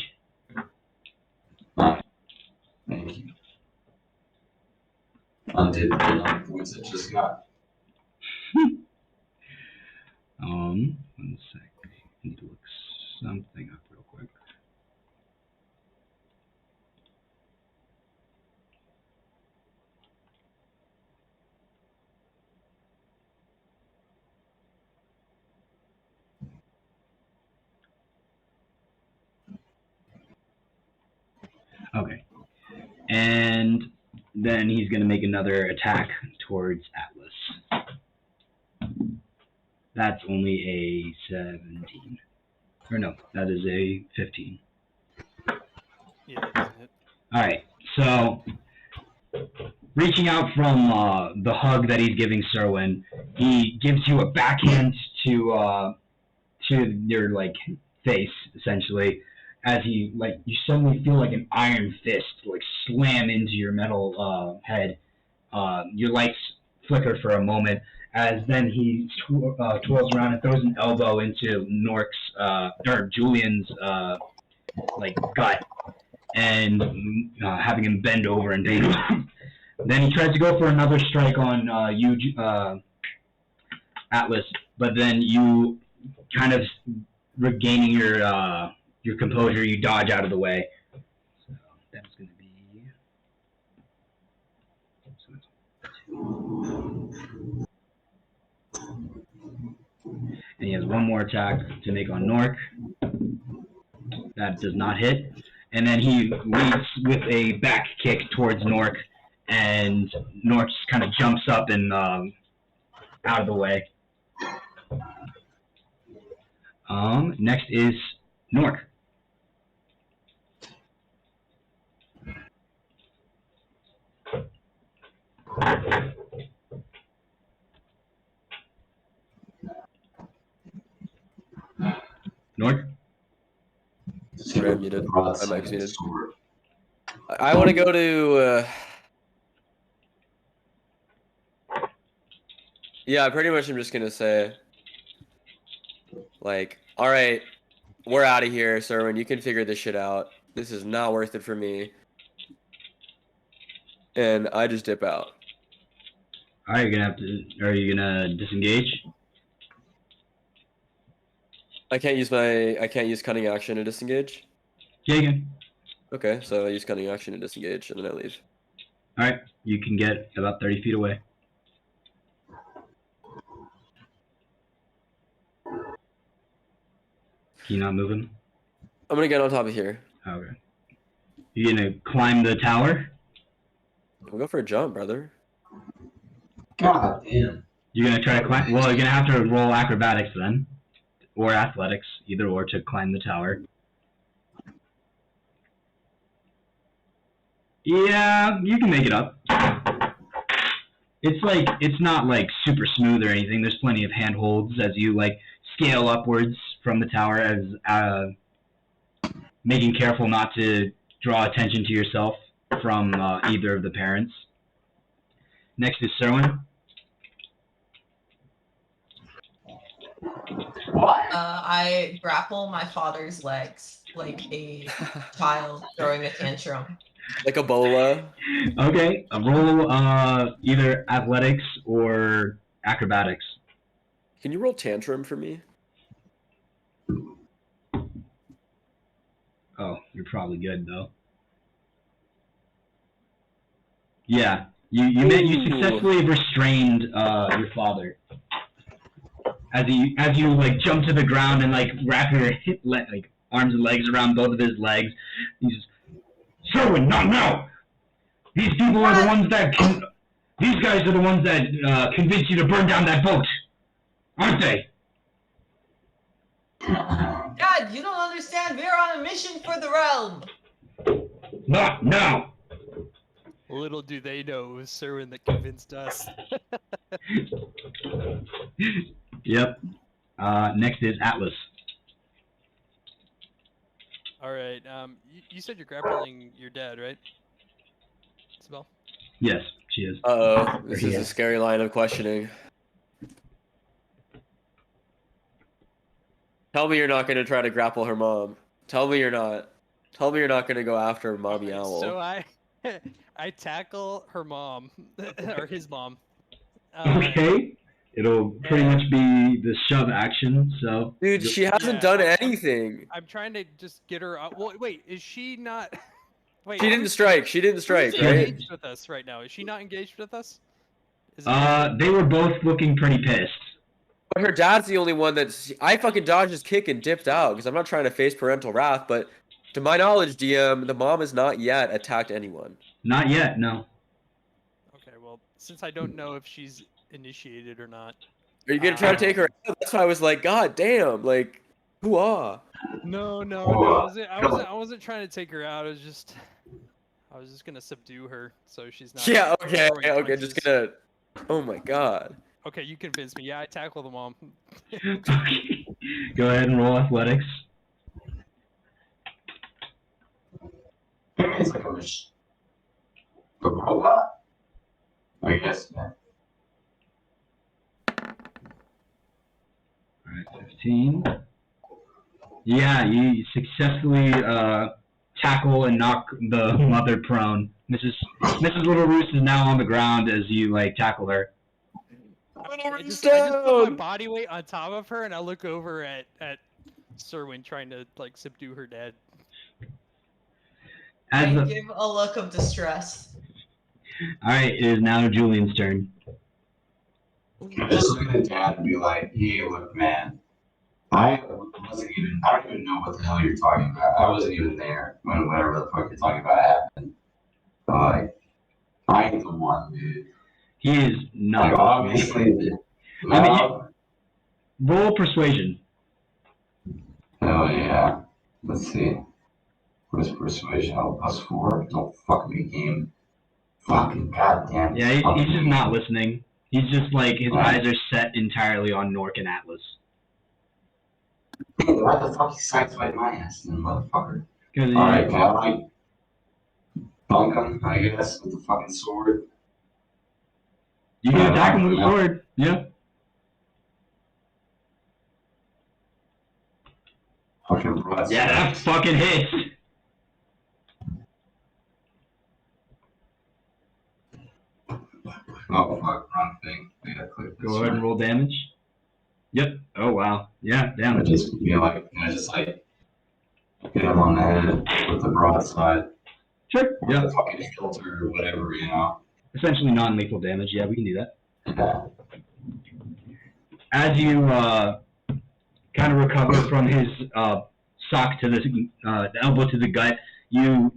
Thank you. Undid the 9 points it just got. 1 sec. I need to look something up real quick. Okay. And then he's going to make another attack towards Atlas. That's only a 17. Or no, that is a 15. Yeah, that doesn't hit. Alright, so reaching out from the hug that he's giving Serwin, he gives you a backhand to your like face, essentially, as he like you suddenly feel like an iron fist like slam into your metal head. Your lights flicker for a moment, as then he twirls around and throws an elbow into or Julian's like gut, and having him bend over and take. Then he tries to go for another strike on you, Atlas, but then you kind of regaining your composure, you dodge out of the way. So that's going to be. And he has one more attack to make on Nork. That does not hit. And then he leads with a back kick towards Nork, and Nork just kind of jumps up and out of the way. Next is Nork. Nork? I'm muted. I'm muted. I want to go to. Yeah, pretty much. I'm just gonna say, like, all right, we're out of here, Serwin. You can figure this shit out. This is not worth it for me. And I just dip out. Alright, are you gonna disengage? I can't use cunning action to disengage. Yeah, you can. Okay, so I use cunning action to disengage, and then I leave. Alright, you can get about 30 feet away. Can you not move him? I'm gonna get on top of here. Okay. You gonna climb the tower? We'll go for a jump, brother. God damn. You're gonna try to climb? Well, you're gonna have to roll acrobatics then. Or athletics, either or, to climb the tower. Yeah, you can make it up. It's not like super smooth or anything. There's plenty of handholds as you like scale upwards from the tower as making careful not to draw attention to yourself from either of the parents. Next is Serwin. What? I grapple my father's legs like a child throwing a tantrum. Like a bola. Okay, roll either athletics or acrobatics. Can you roll tantrum for me? Oh, you're probably good though. Yeah, you successfully restrained your father as you like jump to the ground and like wrap your like arms and legs around both of his legs. He says, "Sherwin, not now. These people are the ones that these guys are the ones that convinced you to burn down that boat, aren't they?" Dad, you don't understand. We're on a mission for the realm. Not now. Little do they know it was Serwin that convinced us. Yep. Next is Atlas. All right. You said you're grappling your dad, right? Isabel? Yes, she is. Uh-oh. This Or he is a is. scary line of questioning. Tell me you're not going to try to grapple her mom. Tell me you're not. Tell me you're not going to go after Mommy Owl. So I tackle her mom or his mom. Okay. It'll pretty much be the shove action, so... Dude, she hasn't Yeah, done anything. I'm trying to just get her out. Well, wait, is she not? Wait, She didn't strike. She didn't strike, who's right? engaged with us right now? Is she not engaged with us? Is it They were both looking pretty pissed. But her dad's the only one that's... I fucking dodged his kick and dipped out because I'm not trying to face parental wrath, but to my knowledge, DM, the mom has not yet attacked anyone. Not yet, no. Okay, well, since I don't know if she's initiated or not. Are you gonna try to take her out? That's why I was like, God damn, like, hoo-ah. No. I wasn't trying to take her out. I was just gonna subdue her, so she's not. Yeah, okay, throwing okay, punches. just gonna... Oh my god. Okay, you convinced me. Yeah, I tackle the mom. Go ahead and roll athletics. It's like a wish. But what? I guess, man. Alright, 15. Yeah, you successfully tackle and knock the mother prone. Mrs. Little Roos is now on the ground as you like tackle her. I just put my body weight on top of her, and I look over at Serwin trying to like subdue her dad. As I the, give a look of distress. Alright, it is now Julian's turn. I just look at Dad and be like, hey, look, man. I don't even know what the hell you're talking about. I wasn't even there when whatever the fuck you're talking about happened. But, like, I ain't the one, dude. He is not. Like, obviously, Roll persuasion. hell yeah. Let's see. What's persuasion? Oh, +4? Don't fuck me, game. Fucking goddamn. Yeah, he's just not listening. He's just like, his eyes are set entirely on Nork and Atlas. Hey, why the fuck you sideswipe my ass, then, motherfucker? Alright, Alright, can I, like, dunk him, I guess, with the fucking sword? you can attack him with a sword. Yeah. Fucking broadsword. Yeah, that fucking hits. Oh, fuck, wrong thing. I gotta click this Go ahead and roll damage. Yep. Oh, wow. Yeah, I damage. just be like, hit him on the head with the broadside. Sure. Or Yeah. the fucking filter or whatever, you know? Essentially non-lethal damage. Yeah, we can do that. Yeah. As you kind of recover from his sock to the elbow to the gut, you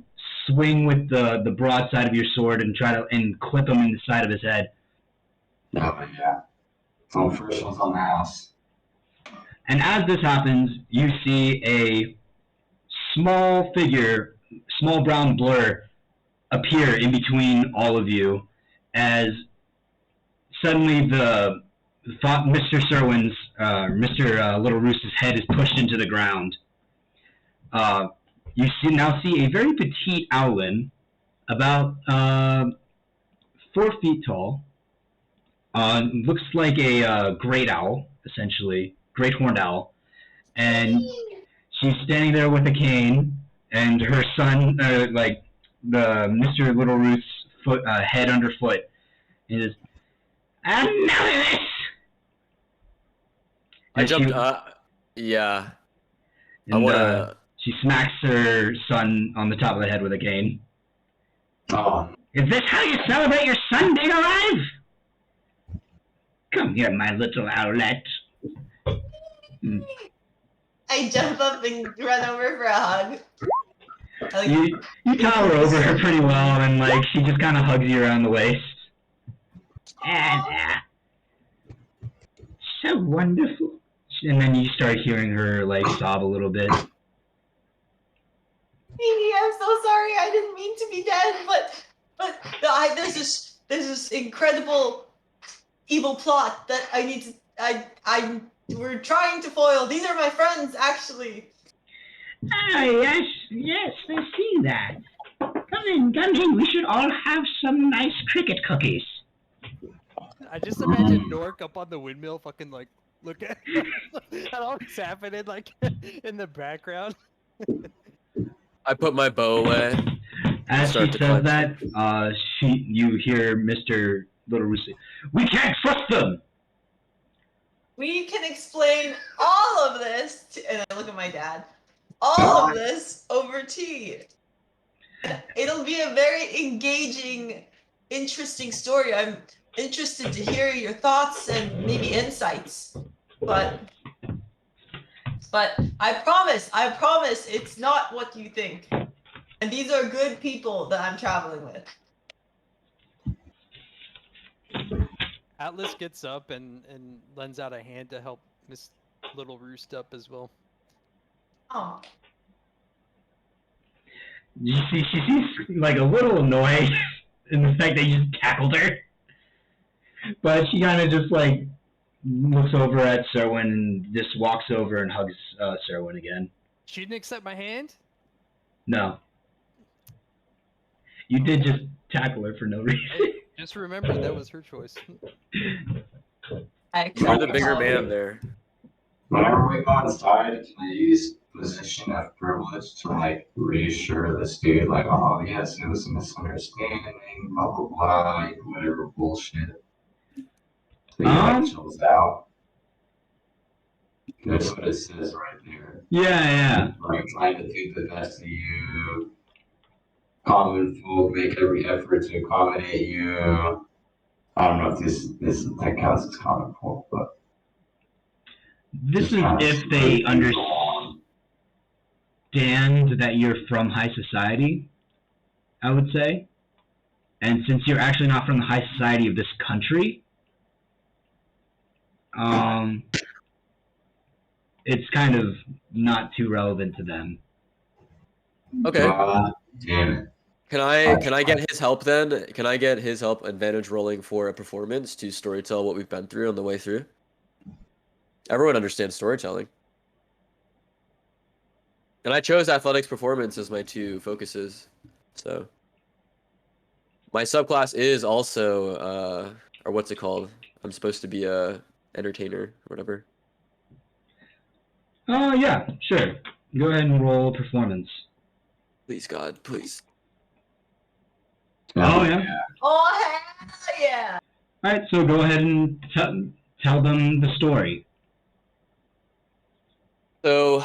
swing with the broadside of your sword and try to clip him in the side of his head. Oh, yeah. So first one's on the house. And as this happens, you see a small figure, small brown blur, appear in between all of you as suddenly the Mr. Serwin's, Mr. Little Roost's head is pushed into the ground. You now see a very petite owlin, about 4 feet tall. Looks like a great owl, essentially, great horned owl, and she's standing there with a cane, and her son, like the Mr. Little Roost's head underfoot, is anonymous. I jumped. Yeah. And, I wanna. she smacks her son on the top of the head with a cane. Oh, Is this how you celebrate your son being alive? Come here, my little Owlette. I jump up and run over for a hug. You tower over her pretty well, and like she just kind of hugs you around the waist. So wonderful. And then you start hearing her like sob a little bit. Amy, I'm so sorry. I didn't mean to be dead, but there's this incredible evil plot that I need to. We're trying to foil. These are my friends, actually. Oh, yes, I see that. Come in. We should all have some nice cricket cookies. I just imagine Nork up on the windmill, fucking like look at all that's happening like in the background. I put my bow away. As she Start to says clench. that, you hear Mr. Little Roos say, "We can't trust them." We can explain all of this, and I look at my dad. All of this over tea. And it'll be a very engaging, interesting story. I'm interested to hear your thoughts and maybe insights. But I promise it's not what you think. And these are good people that I'm traveling with. Atlas gets up and lends out a hand to help Miss Little Roost up as well. Oh. You see, she seems like a little annoyed in the fact that you just tackled her. But she kind of just like looks over at Serwin and just walks over and hugs Serwin again. She didn't accept my hand? No. You did just tackle her for no reason. Hey, just remember that was her choice. You're the bigger man there. whenever we go inside, can I use position of privilege to like reassure this dude, like, oh yes, it was a misunderstanding, blah blah blah, whatever bullshit. So he like chills out. That's what it says right there. Yeah. Like trying to do the best of you. Common folk make every effort to accommodate you. I don't know if that counts as common folk, but This is if they understand that you're from high society, I would say. And since you're actually not from the high society of this country, it's kind of not too relevant to them. Okay. Damn it. Can I get his help then? Can I get his help advantage rolling for a performance to storytell what we've been through on the way through? Everyone understands storytelling. And I chose athletics performance as my 2 focuses. So my subclass is also or what's it called? I'm supposed to be a entertainer or whatever. Oh, yeah, sure. Go ahead and roll performance. Please God, please. Oh, yeah. Oh, hell yeah! Alright, so go ahead and tell them the story. So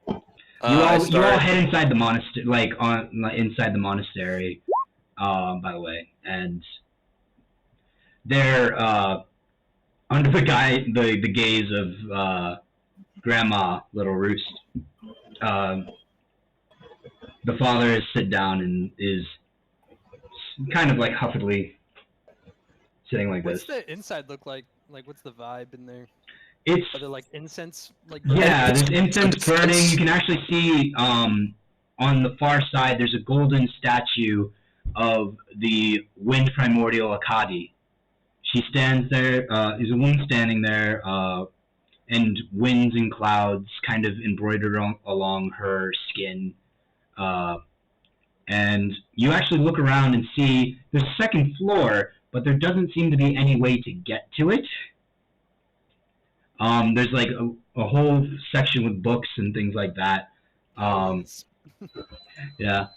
You all head inside the monastery, inside the monastery, by the way, and they're under the gaze of Grandma Little Roost. The father is sit down and is kind of like huffily sitting like What's this. the inside look like? Like, what's the vibe in there? It's Are there like incense? Like yeah, there's incense burning. You can actually see on the far side there's a golden statue of the wind primordial Akkadi. she stands there. There's a woman standing there, and winds and clouds kind of embroidered along her skin. And you actually look around and see there's a second floor, but there doesn't seem to be any way to get to it. There's like a whole section with books and things like that. Yeah.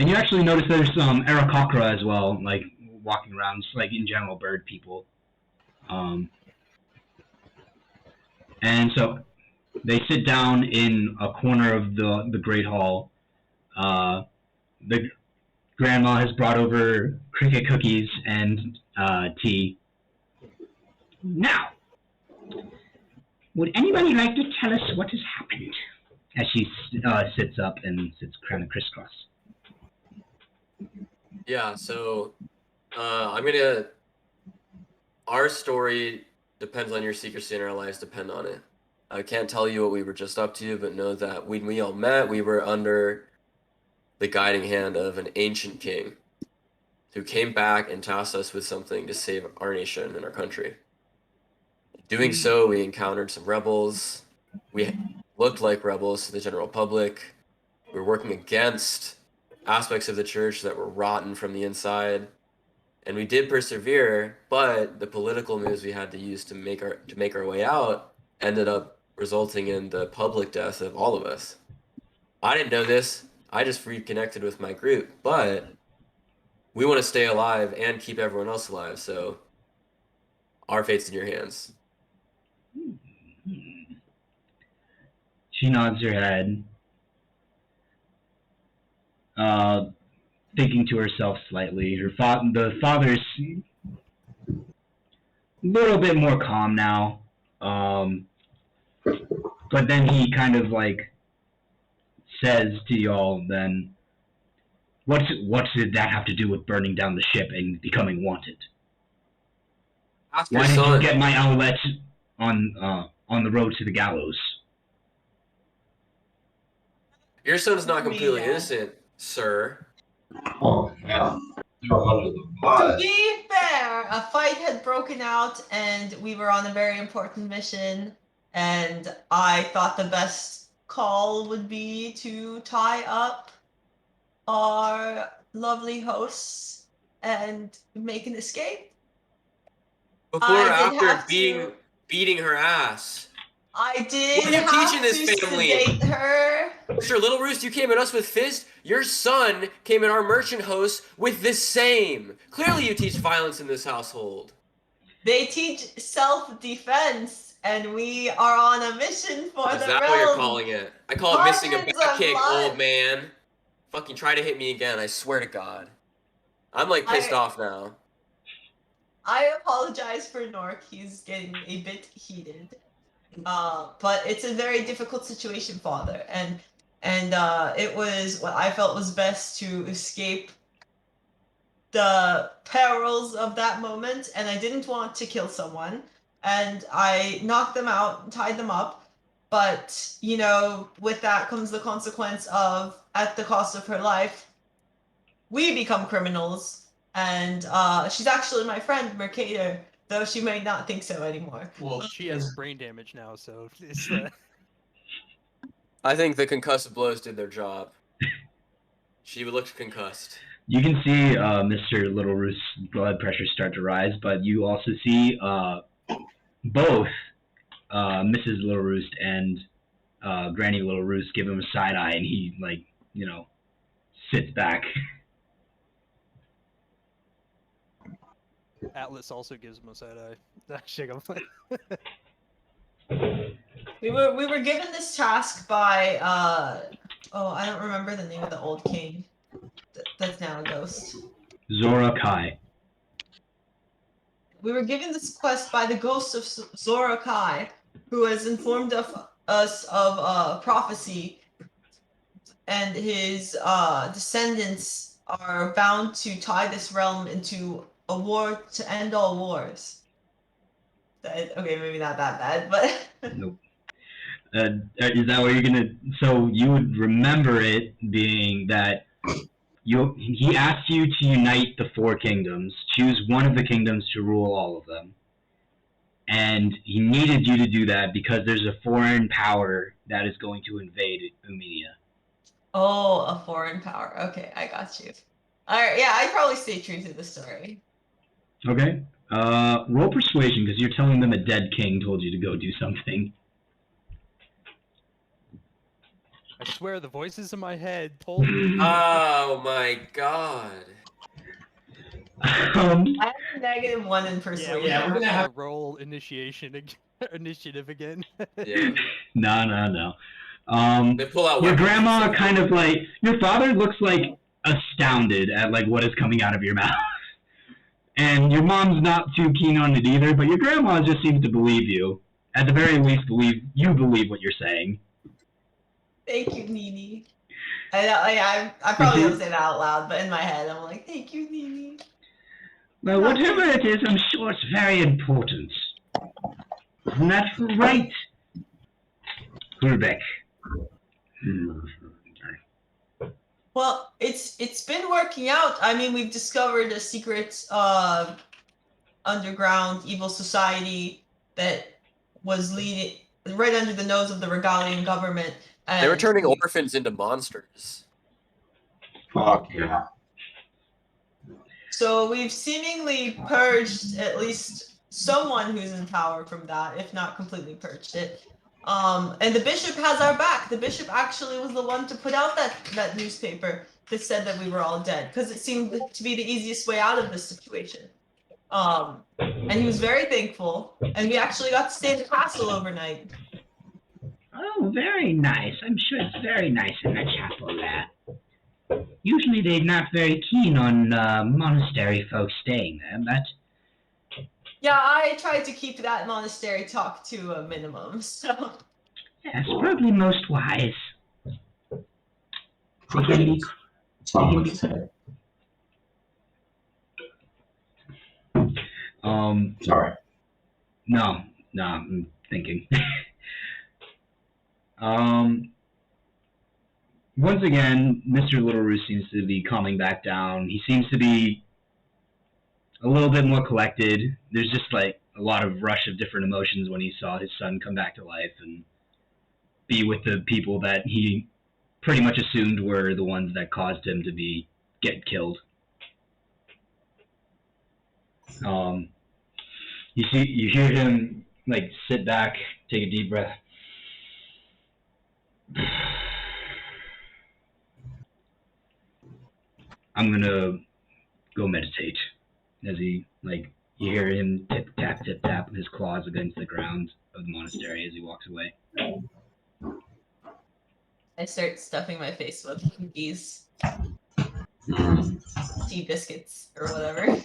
And you actually notice there's some Aarakocra as well, like walking around, just like in general bird people. And so they sit down in a corner of the Great Hall. The grandma has brought over cricket cookies and tea. Now, would anybody like to tell us what has happened? As she sits up and sits kind of crisscross. Yeah, so our story depends on your secrecy and our lives depend on it. I can't tell you what we were just up to, but know that when we all met, we were under the guiding hand of an ancient king who came back and tasked us with something to save our nation and our country. Doing so, we encountered some rebels. We looked like rebels to the general public. We were working against aspects of the church that were rotten from the inside. And we did persevere, but the political moves we had to use to make our way out ended up resulting in the public death of all of us. I didn't know this. I just reconnected with my group, but we want to stay alive and keep everyone else alive, so our fate's in your hands. She nods her head, thinking to herself slightly. The father's a little bit more calm now, but then he kind of like says to y'all, then, what did that have to do with burning down the ship and becoming wanted? Ask your Why did you son. get my Owlette on the road to the gallows? Your son's not completely Yeah. innocent, sir. Oh, yeah. You're under the To bus. be fair, a fight had broken out and we were on a very important mission, and I thought the best call would be to tie up our lovely hosts and make an escape. Before or I did after have to- beating her ass. I did What are you have teaching this to family? sedate her. Mr. Little Roost, you came at us with fist. Your son came at our merchant host with the same. Clearly you teach violence in this household. They teach self-defense, and we are on a mission for Is the that realm. what you're calling it? I call it missing a Hundreds back of kick, lives. old man. Fucking try to hit me again, I swear to God. I'm like pissed off now. I apologize for Nork. He's getting a bit heated. But it's a very difficult situation, Father, and it was what I felt was best to escape the perils of that moment, and I didn't want to kill someone, and I knocked them out, tied them up, but with that comes the consequence of, at the cost of her life, we become criminals. And she's actually my friend, Mercator, though she may not think so anymore. Well, she has brain damage now, so it's I think the concussive blows did their job. She looked concussed. You can see Mr. Little Roost's blood pressure start to rise, but you also see both Mrs. Little Roost and Granny Little Roost give him a side eye, and he sits back. Atlas also gives him a side eye. Shake him. We were given this task by I don't remember the name of the old king. That's now a ghost. Zora Kai. We were given this quest by the ghost of Zora Kai, who has informed us of prophecy, and his descendants are bound to tie this realm into a war to end all wars. Okay, maybe not that bad, but Nope. Is that what you're gonna? So you would remember it being that he asked you to unite the 4 kingdoms, choose one of the kingdoms to rule all of them. And he needed you to do that because there's a foreign power that is going to invade Umedia. Oh, a foreign power. Okay, I got you. Alright, yeah, I'd probably stay true to the story. Okay. Roll persuasion, because you're telling them a dead king told you to go do something. I swear the voices in my head told me. Oh my god. I have a -1 in Yeah, persuasion. we're gonna we're gonna have to roll initiative again. Yeah. No. They pull out Your weapons and grandma stuff. kind of like, your father looks like astounded at like what is coming out of your mouth. And your mom's not too keen on it either, but your grandma just seems to believe you. At the very least, you believe what you're saying. Thank you, Nini. I probably don't say that out loud, but in my head, I'm like, thank you, Nini. Well, whatever it is, I'm sure it's very important. Isn't that right, Ulrich? Well, it's been working out. I mean, we've discovered a secret underground evil society that was leading right under the nose of the Regalian government. And They were turning orphans into monsters. Fuck yeah. So we've seemingly purged at least someone who's in power from that, if not completely purged it. And the bishop has our back. The bishop actually was the one to put out that newspaper that said that we were all dead, because it seemed to be the easiest way out of this situation. And he was very thankful, and we actually got to stay in the castle overnight. Oh, very nice. I'm sure it's very nice in the chapel there. Usually they're not very keen on monastery folks staying there, but... Yeah, I tried to keep that monastery talk to a minimum, so... Yes, probably most wise. That's all I can say. Sorry. No, I'm thinking. Once again, Mr. Littleroos seems to be calming back down. He seems to be a little bit more collected. There's just like a lot of rush of different emotions when he saw his son come back to life and be with the people that he pretty much assumed were the ones that caused him to get killed. You hear him like sit back, take a deep breath. I'm gonna go meditate. As he you hear him tip tap his claws against the ground of the monastery as he walks away. I start stuffing my face with cookies, tea biscuits, or whatever.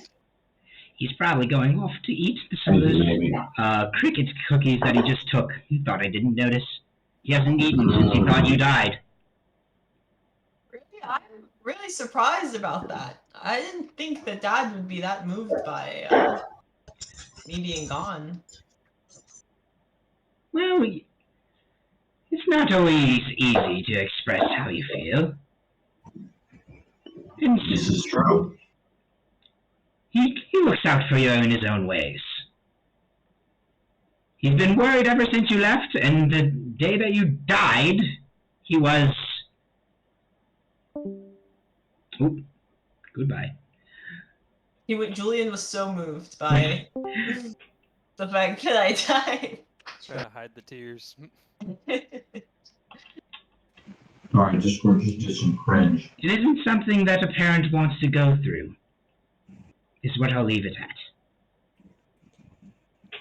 He's probably going off to eat some of those cricket cookies that he just took. He thought I didn't notice. He hasn't eaten since he thought you died. Really, I'm really surprised about that. I didn't think that Dad would be that moved by me being gone. Well, it's not always easy to express how you feel. And This is true. he looks out for you in his own ways. He's been worried ever since you left, and the day that you died, he was... Oh, goodbye. Julian was so moved by the fact that I died. Try to hide the tears. Alright, just some cringe. It isn't something that a parent wants to go through, is what I'll leave it at.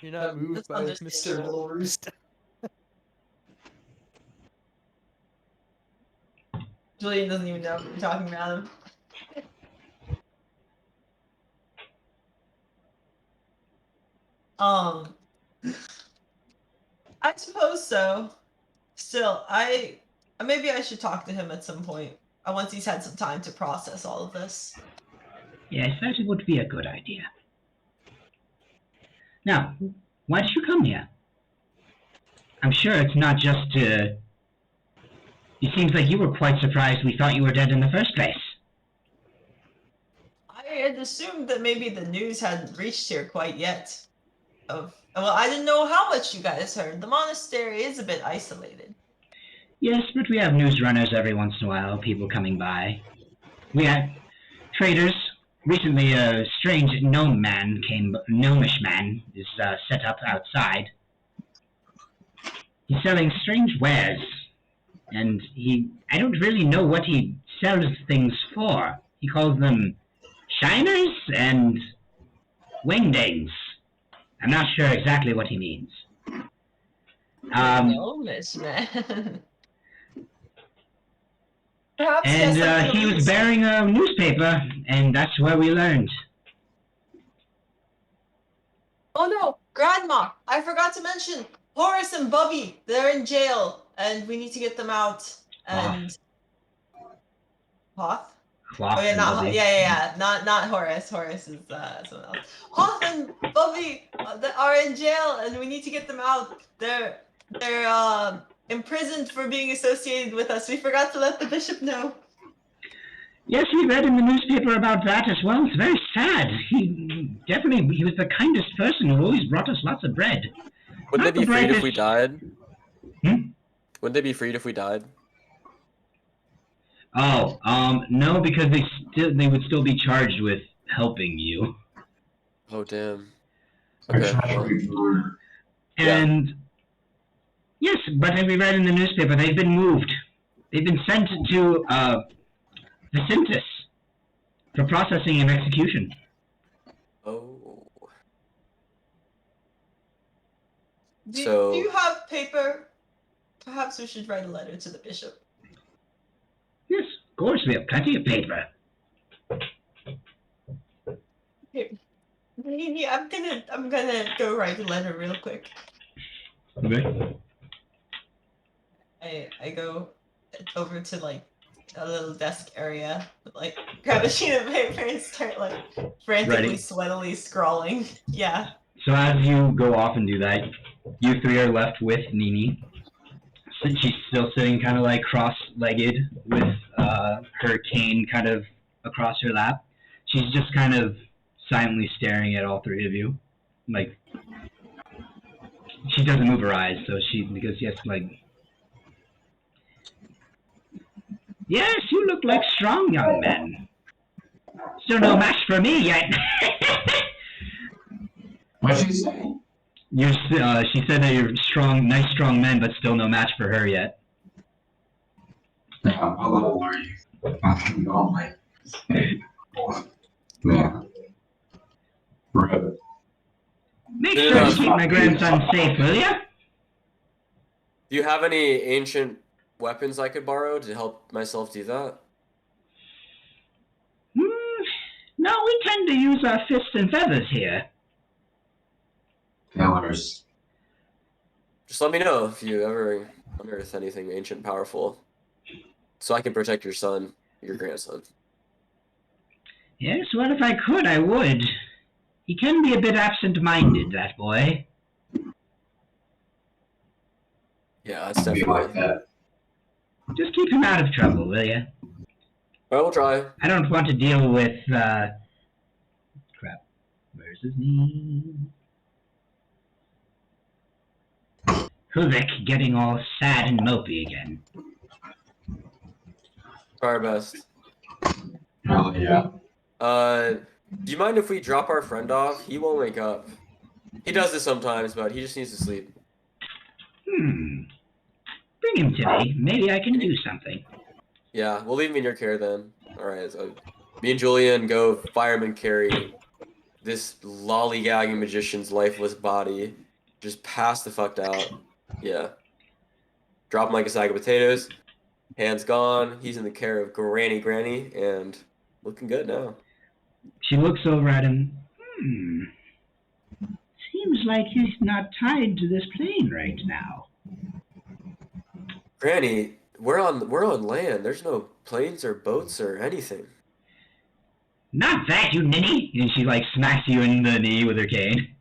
You're not moved That's by Mr. understandable. Littleroos. Julian doesn't even know if we're talking about him. I suppose so. Still, maybe I should talk to him at some point. Once he's had some time to process all of this. Yes, that would be a good idea. Now, why did you come here? I'm sure it's not just It seems like you were quite surprised we thought you were dead in the first place. had assumed that maybe the news hadn't reached here quite yet. Well, I didn't know how much you guys heard. The monastery is a bit isolated. Yes, but we have news runners every once in a while, people coming by. We had traders. Recently, a strange gnomish man is set up outside. He's selling strange wares, and I don't really know what he sells things for. He calls them shiners and wingdings. I'm not sure exactly what he means. Gnomish man. Perhaps And he was bearing a newspaper, and that's where we learned. Oh no, Grandma! I forgot to mention Horace and Bubby. They're in jail, and we need to get them out. And Hoth? Cloth Oh yeah, and not Bubby. yeah. Not Horace. Horace is someone else. Hoth and Bubby are in jail, and we need to get them out. They're imprisoned for being associated with us. We forgot to let the bishop know. Yes, we read in the newspaper about that as well. It's very sad. He was the kindest person who always brought us lots of bread. Wouldn't Not they be the freed if brightest. we died? Hmm? Wouldn't they be freed if we died? Oh, no, because they would still be charged with helping you. Oh damn. They're Okay. trying to be food. And yes, but as we read in the newspaper, they've been moved. They've been sent to Vicintus for processing and execution. Oh. Do So- you have paper? Perhaps we should write a letter to the bishop. Yes, of course, we have plenty of paper. Yeah, I'm gonna go write a letter real quick. Okay. I go over to like a little desk area, like grab a sheet of paper and start like frantically, Writing. sweatily scrawling. Yeah. So as you go off and do that, you three are left with Nini. So she's still sitting kind of like cross-legged with her cane kind of across her lap. She's just kind of silently staring at all three of you. Like, she doesn't move her eyes, because she has to like... Yes, you look like strong young men. Still no match for me yet. What'd she say? She said that you're nice strong men, but still no match for her yet. Yeah, what level are you? Oh my. Yeah. Rip. Make sure to keep my grandson safe, will ya? Do you have any ancient weapons I could borrow to help myself do that? No, we tend to use our fists and feathers here. Pillars. Just let me know if you ever unearth anything ancient and powerful, so I can protect your son, your grandson. Yes, well, if I could, I would. He can be a bit absent-minded, that boy. Yeah, that's Be definitely. like that. Just keep him out of trouble, will ya? Well, we'll try. I don't want to deal with, crap. Where's his name? Huvik getting all sad and mopey again. Try our best. Hell yeah. Do you mind if we drop our friend off? He won't wake up. He does this sometimes, but he just needs to sleep. Bring him to me. Maybe I can do something. Yeah, we'll leave him in your care then. Alright, so me and Julian go fireman carry this lollygagging magician's lifeless body just passed the fucked out. Yeah. Drop him like a sack of potatoes. Hands gone. He's in the care of Granny, and looking good now. She looks over at him. Seems like he's not tied to this plane right now. Granny, we're on land. There's no planes or boats or anything. Not that, you ninny! And she, like, smacks you in the knee with her cane.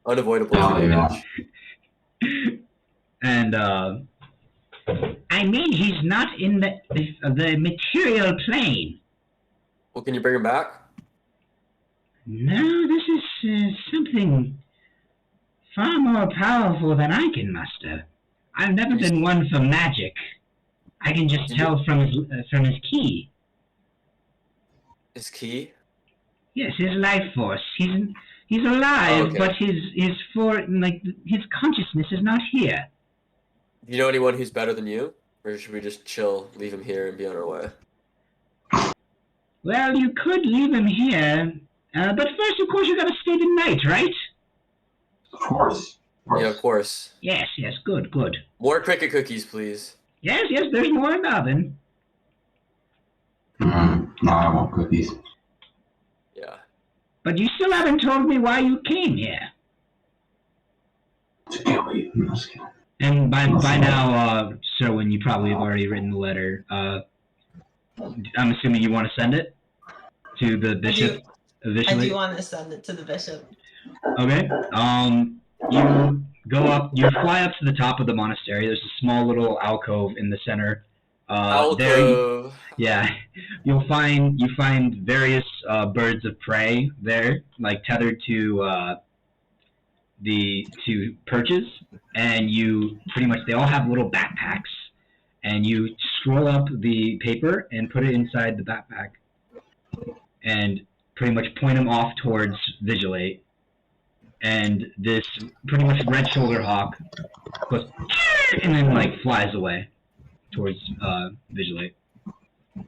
Unavoidable. Hell yeah. And, I mean, he's not in the material plane. Well, can you bring him back? No, this is something far more powerful than I can muster. I've never been one for magic. I can just tell from his key. His key? Yes, his life force. He's alive, okay. but his consciousness is not here. Do you know anyone who's better than you? Or should we just chill, leave him here, and be on our way? Well, you could leave him here, but first, of course, you gotta stay the night, right? Of course. Yeah, of course. Yes, good. More cricket cookies, please. Yes, there's more in the oven. No, I want cookies. Yeah. But you still haven't told me why you came here. To kill you. I'm just kidding. And by now, Serwin, you probably have already written the letter. I'm assuming you want to send it to the bishop officially? I do want to send it to the bishop. Okay. You go up. You fly up to the top of the monastery. There's a small little alcove in the center. Alcove. You find various birds of prey there, like tethered to perches, and you pretty much they all have little backpacks, and you scroll up the paper and put it inside the backpack, and pretty much point them off towards Vigilate. And this pretty much red shoulder hawk goes and then like flies away towards Vigilate.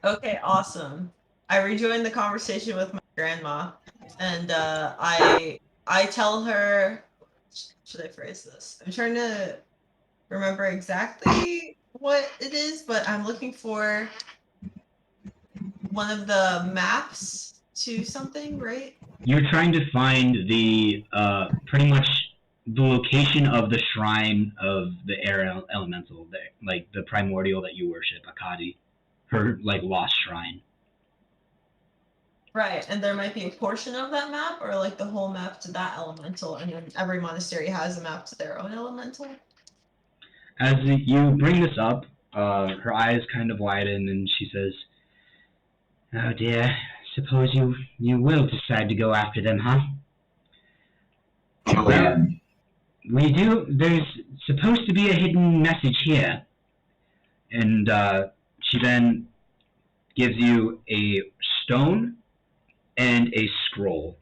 Okay, awesome. I rejoined the conversation with my grandma, and I tell her. Should I phrase this? I'm trying to remember exactly what it is, but I'm looking for one of the maps to something, right? You're trying to find the pretty much the location of the shrine of the air elemental, like the primordial that you worship, Akadi, her like lost shrine. Right, and there might be a portion of that map, or like the whole map to that elemental, and then every monastery has a map to their own elemental. As you bring this up, her eyes kind of widen, and she says, "Oh dear, suppose you will decide to go after them, huh?" Well, we do. There's supposed to be a hidden message here, and she then gives you a stone and a scroll.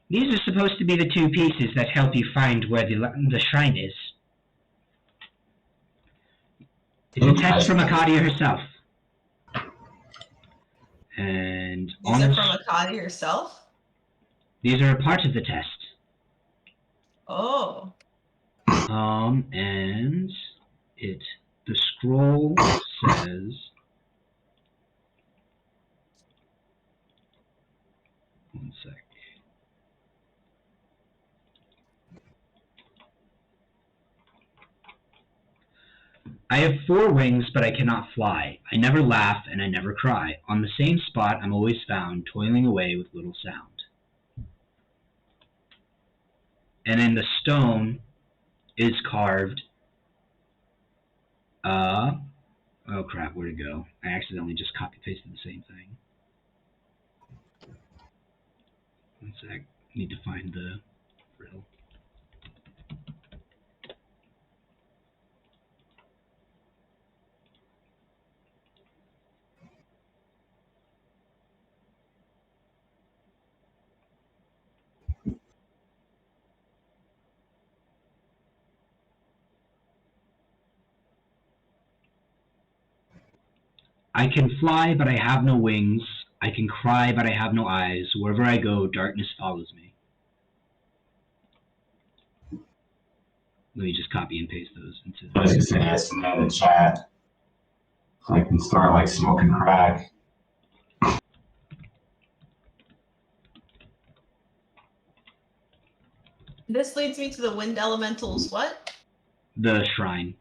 These are supposed to be the two pieces that help you find where the shrine is. It's a test from Akadia herself. And These are from Akadi herself? These are a part of the test. Oh. And the scroll says, one sec. I have 4 wings, but I cannot fly. I never laugh, and I never cry. On the same spot I'm always found, toiling away with little sound. And in the stone is carved, oh crap, where'd it go? I accidentally just copy-pasted the same thing. One sec, need to find the riddle. I can fly, but I have no wings. I can cry, but I have no eyes. Wherever I go, darkness follows me. Let me just copy and paste those into. I was just saying yes in the chat. So I can start like smoking crack. This leads me to the wind elementals. What? The shrine.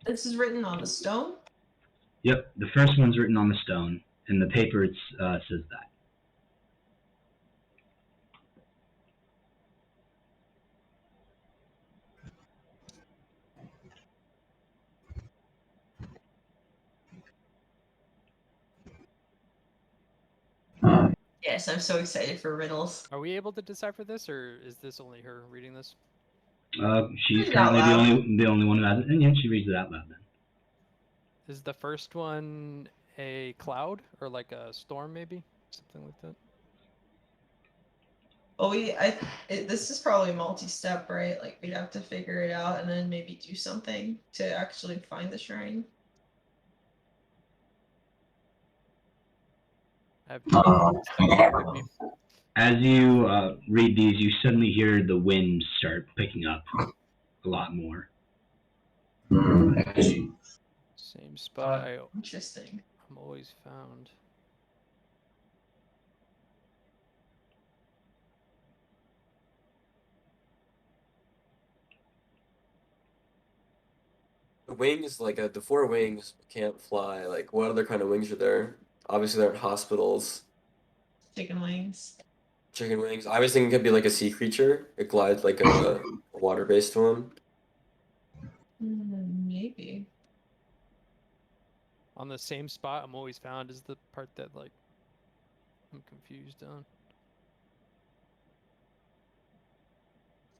This is written on the stone? Yep, the first one's written on the stone, and the paper says that. Yes, I'm so excited for riddles. Are we able to decipher this, or is this only her reading this? She's Read it out currently loud. the only one who has it, and yeah, she reads it out loud then. Is the first one a cloud or like a storm, maybe something like that? Well, this is probably multi-step, right? Like we'd have to figure it out and then maybe do something to actually find the shrine. I have two with me. As you read these, you suddenly hear the wind start picking up a lot more. As you Same spot Interesting. I'm always found. The wings, like the four wings, can't fly. Like, what other kind of wings are there? Obviously, there aren't hospitals. Chicken wings. Chicken wings. I was thinking it could be like a sea creature. It glides like a water-based one. Maybe. On the same spot I'm always found is the part that like I'm confused on.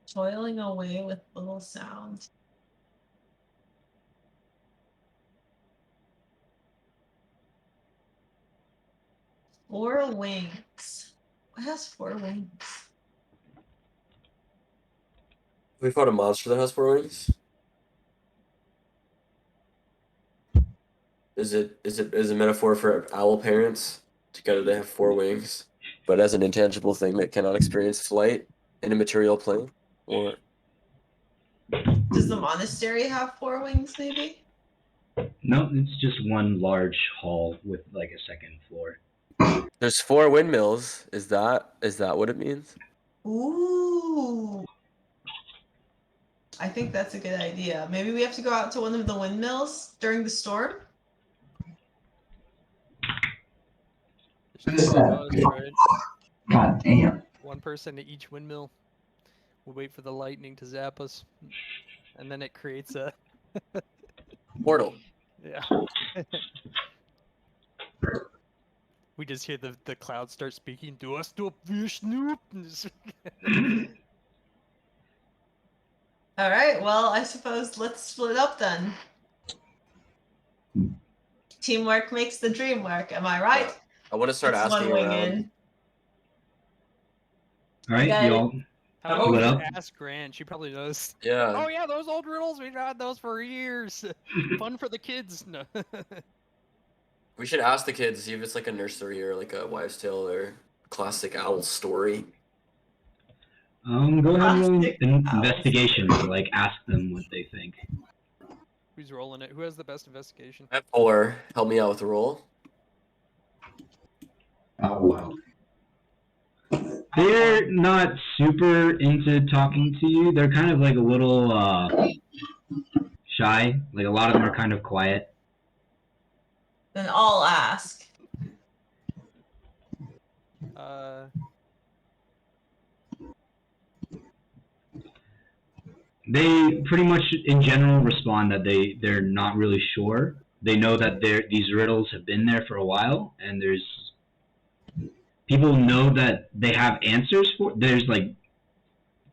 Toiling away with little sound. Four wings. What has four wings? We fought a monster that has four wings. Is it a metaphor for owl parents? Together they have four wings, but as an intangible thing that cannot experience flight in a material plane, or Does the monastery have four wings, maybe? No, it's just one large hall with like a second floor. there's four windmills. Is that what it means? Ooh. I think that's a good idea. Maybe we have to go out to one of the windmills during the storm? There's two of us, right? God damn. One person to each windmill. We'll wait for the lightning to zap us, and then it creates a Portal. yeah. We just hear the clouds start speaking to us. To Snoop. All right, well, I suppose let's split up then. Teamwork makes the dream work, am I right? Yeah. I want to start It's asking one wing around. in. All right, got it. y'all. How about Split we up. ask Grant? She probably knows. Yeah. Oh yeah, those old riddles. We've had those for years. Fun for the kids. No. We should ask the kids, see if it's like a nursery or like a wives' tale or classic owl story. Go ahead and roll Plastic an owls. investigation to like ask them what they think. Who's rolling it? Who has the best investigation? I have 4. Help me out with the roll. Oh, wow. They're not super into talking to you. They're kind of like a little shy. Like a lot of them are kind of quiet. Then I'll ask. They pretty much in general respond that they're not really sure. They know that these riddles have been there for a while, and there's people know that they have answers for. There's like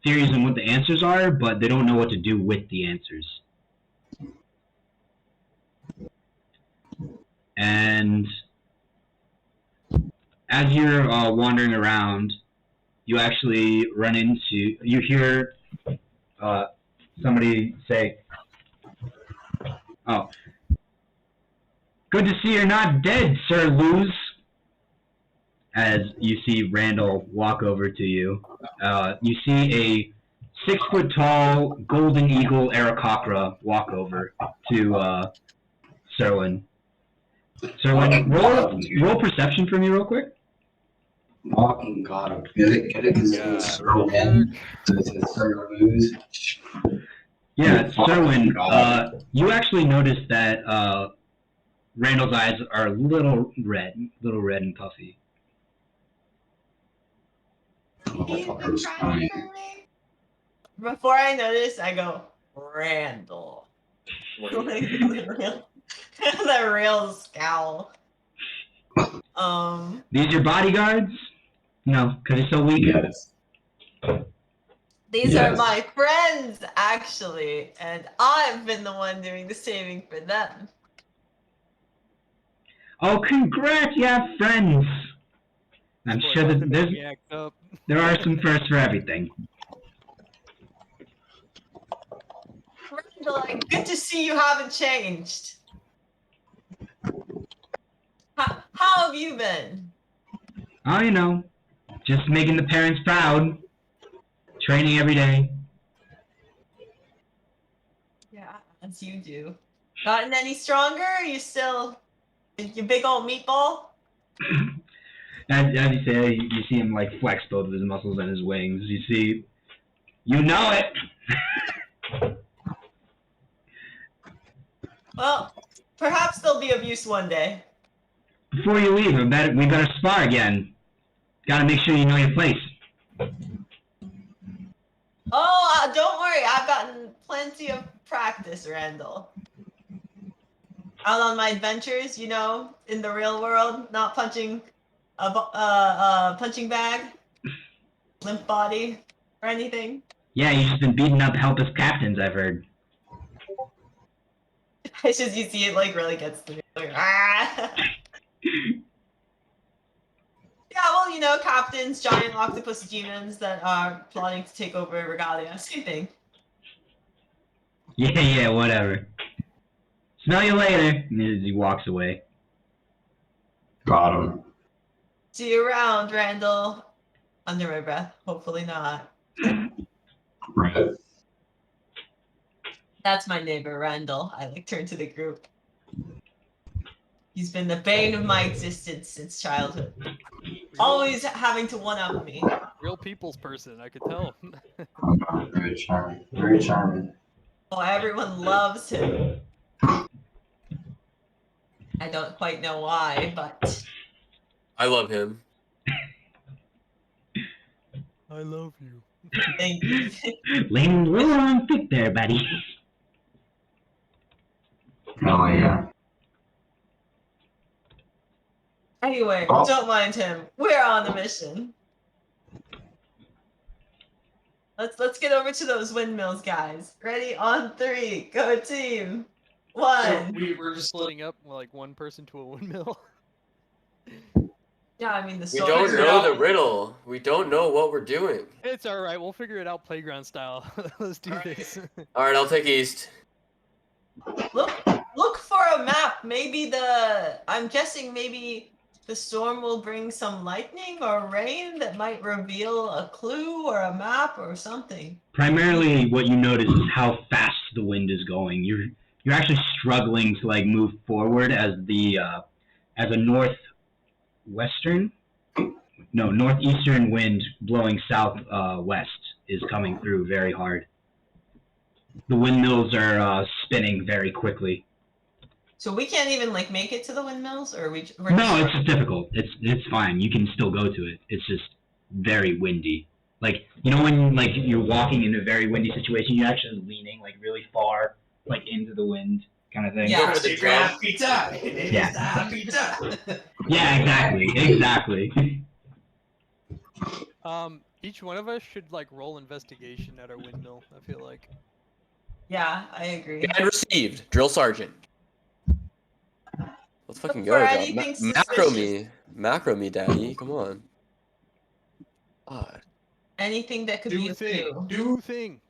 theories on what the answers are, but they don't know what to do with the answers. And as you're wandering around, you actually you hear somebody say, "Oh, good to see you're not dead, Sir Luz." As you see Randall walk over to you, you see a 6-foot-tall golden eagle Aarakocra walk over to Serwin. Serwin, roll perception for me real quick. Fucking god, get it, because it's so in. So it's Sir Luz. Yeah, Serwin, God. you actually notice that Randall's eyes are a little red and puffy. Motherfucker's crying. Before I notice, I go, Randall. Like the real scowl. These your bodyguards? No, because he's so weak. Yes. These are Yes. my friends, actually, and I've been the one doing the saving for them. Oh, congrats! You have friends. I'm Boy, sure about that to make me act up. there are some firsts for everything. Randall, good to see you haven't changed. How have you been? Oh, you know, just making the parents proud. Training every day. Yeah, as you do. Gotten any stronger? Are you still you big old meatball? As you say, you see him like flex both of his muscles and his wings. You know it. Well, perhaps there'll be abuse one day. Before you leave, we better spar again. Gotta make sure you know your place. Oh, don't worry. I've gotten plenty of practice, Randall. Out on my adventures, you know, in the real world, not punching a punching bag, limp body, or anything. Yeah, you've just been beating up helpless captains, I've heard. It's just you see it like really gets to me. Like, ah. Yeah, well, you know, captains, giant octopus demons that are plotting to take over Regalia. Same thing. Yeah, whatever. Smell you later. And he walks away. Got him. See you around, Randall. Under my breath. Hopefully not. Right. That's my neighbor, Randall. I like turn to the group. He's been the bane of my existence since childhood. Always having to one-up me. Real people's person, I could tell. Very charming. Very charming. Oh, everyone loves him. I don't quite know why, but I love him. I love you. thank you. Laying a little on thick there, buddy. Oh yeah. Anyway, Oh. don't mind him. We're on a mission. Let's get over to those windmills, guys. Ready? On 3. Go team. 1. We're just splitting up like one person to a windmill. Yeah, I mean the We story. don't know the riddle. We don't know what we're doing. It's all right. We'll figure it out playground style. Let's do this. All right, I'll take east. Look for a map. Maybe I'm guessing maybe the storm will bring some lightning or rain that might reveal a clue or a map or something. Primarily, what you notice is how fast the wind is going. You're actually struggling to like move forward as a northeastern wind blowing southwest is coming through very hard. The windmills are spinning very quickly. So we can't even like make it to the windmills, or we're No, it's just difficult. It's fine. You can still go to it. It's just very windy. Like, you know when like you're walking in a very windy situation, you're actually leaning like really far like into the wind kind of thing. Yeah. Go for the drum. Pizza. Yeah. Pizza. Yeah, exactly. Each one of us should like roll investigation at our windmill. I feel like. Yeah, I agree. And received. Drill sergeant. Let's fucking go. for Dog. anything Macro suspicious. me. Macro me, daddy. Come on. God. Anything that could be Do a thing. clue. Do thing.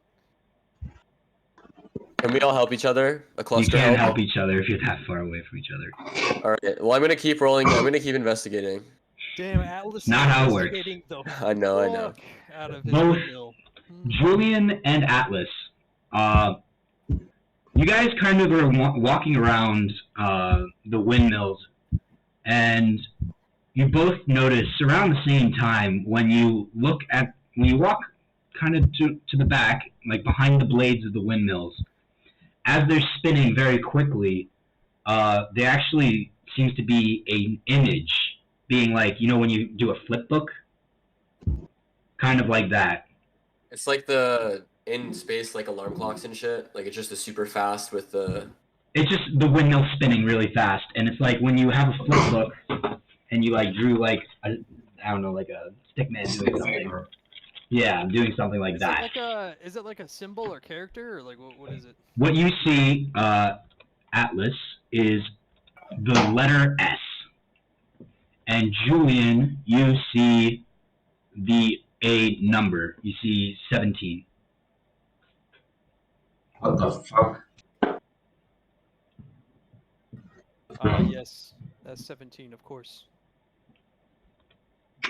Can we all help each other? A You cluster can't help each other if you're that far away from each other. All right. Well, I'm gonna keep rolling. I'm gonna keep investigating. Damn, Atlas. Not is how it works. investigating the I know. fuck Out of his Both windmill. Julian and Atlas, you guys kind of are walking around the windmills, and you both notice around the same time when you walk kind of to the back, like behind the blades of the windmills, as they're spinning very quickly, there actually seems to be an image being like, you know when you do a flip book? Kind of like that. It's like the in space like alarm clocks and shit. Like it's just a super fast with the. It's just the windmill spinning really fast, and it's like when you have a flip book and you like drew like a stickman doing something. Yeah, doing something like that. Is it like a symbol or character or like what is it? What you see, Atlas, is the letter S. And Julian, you see a number. You see 17. What the fuck? Yes, that's 17, of course.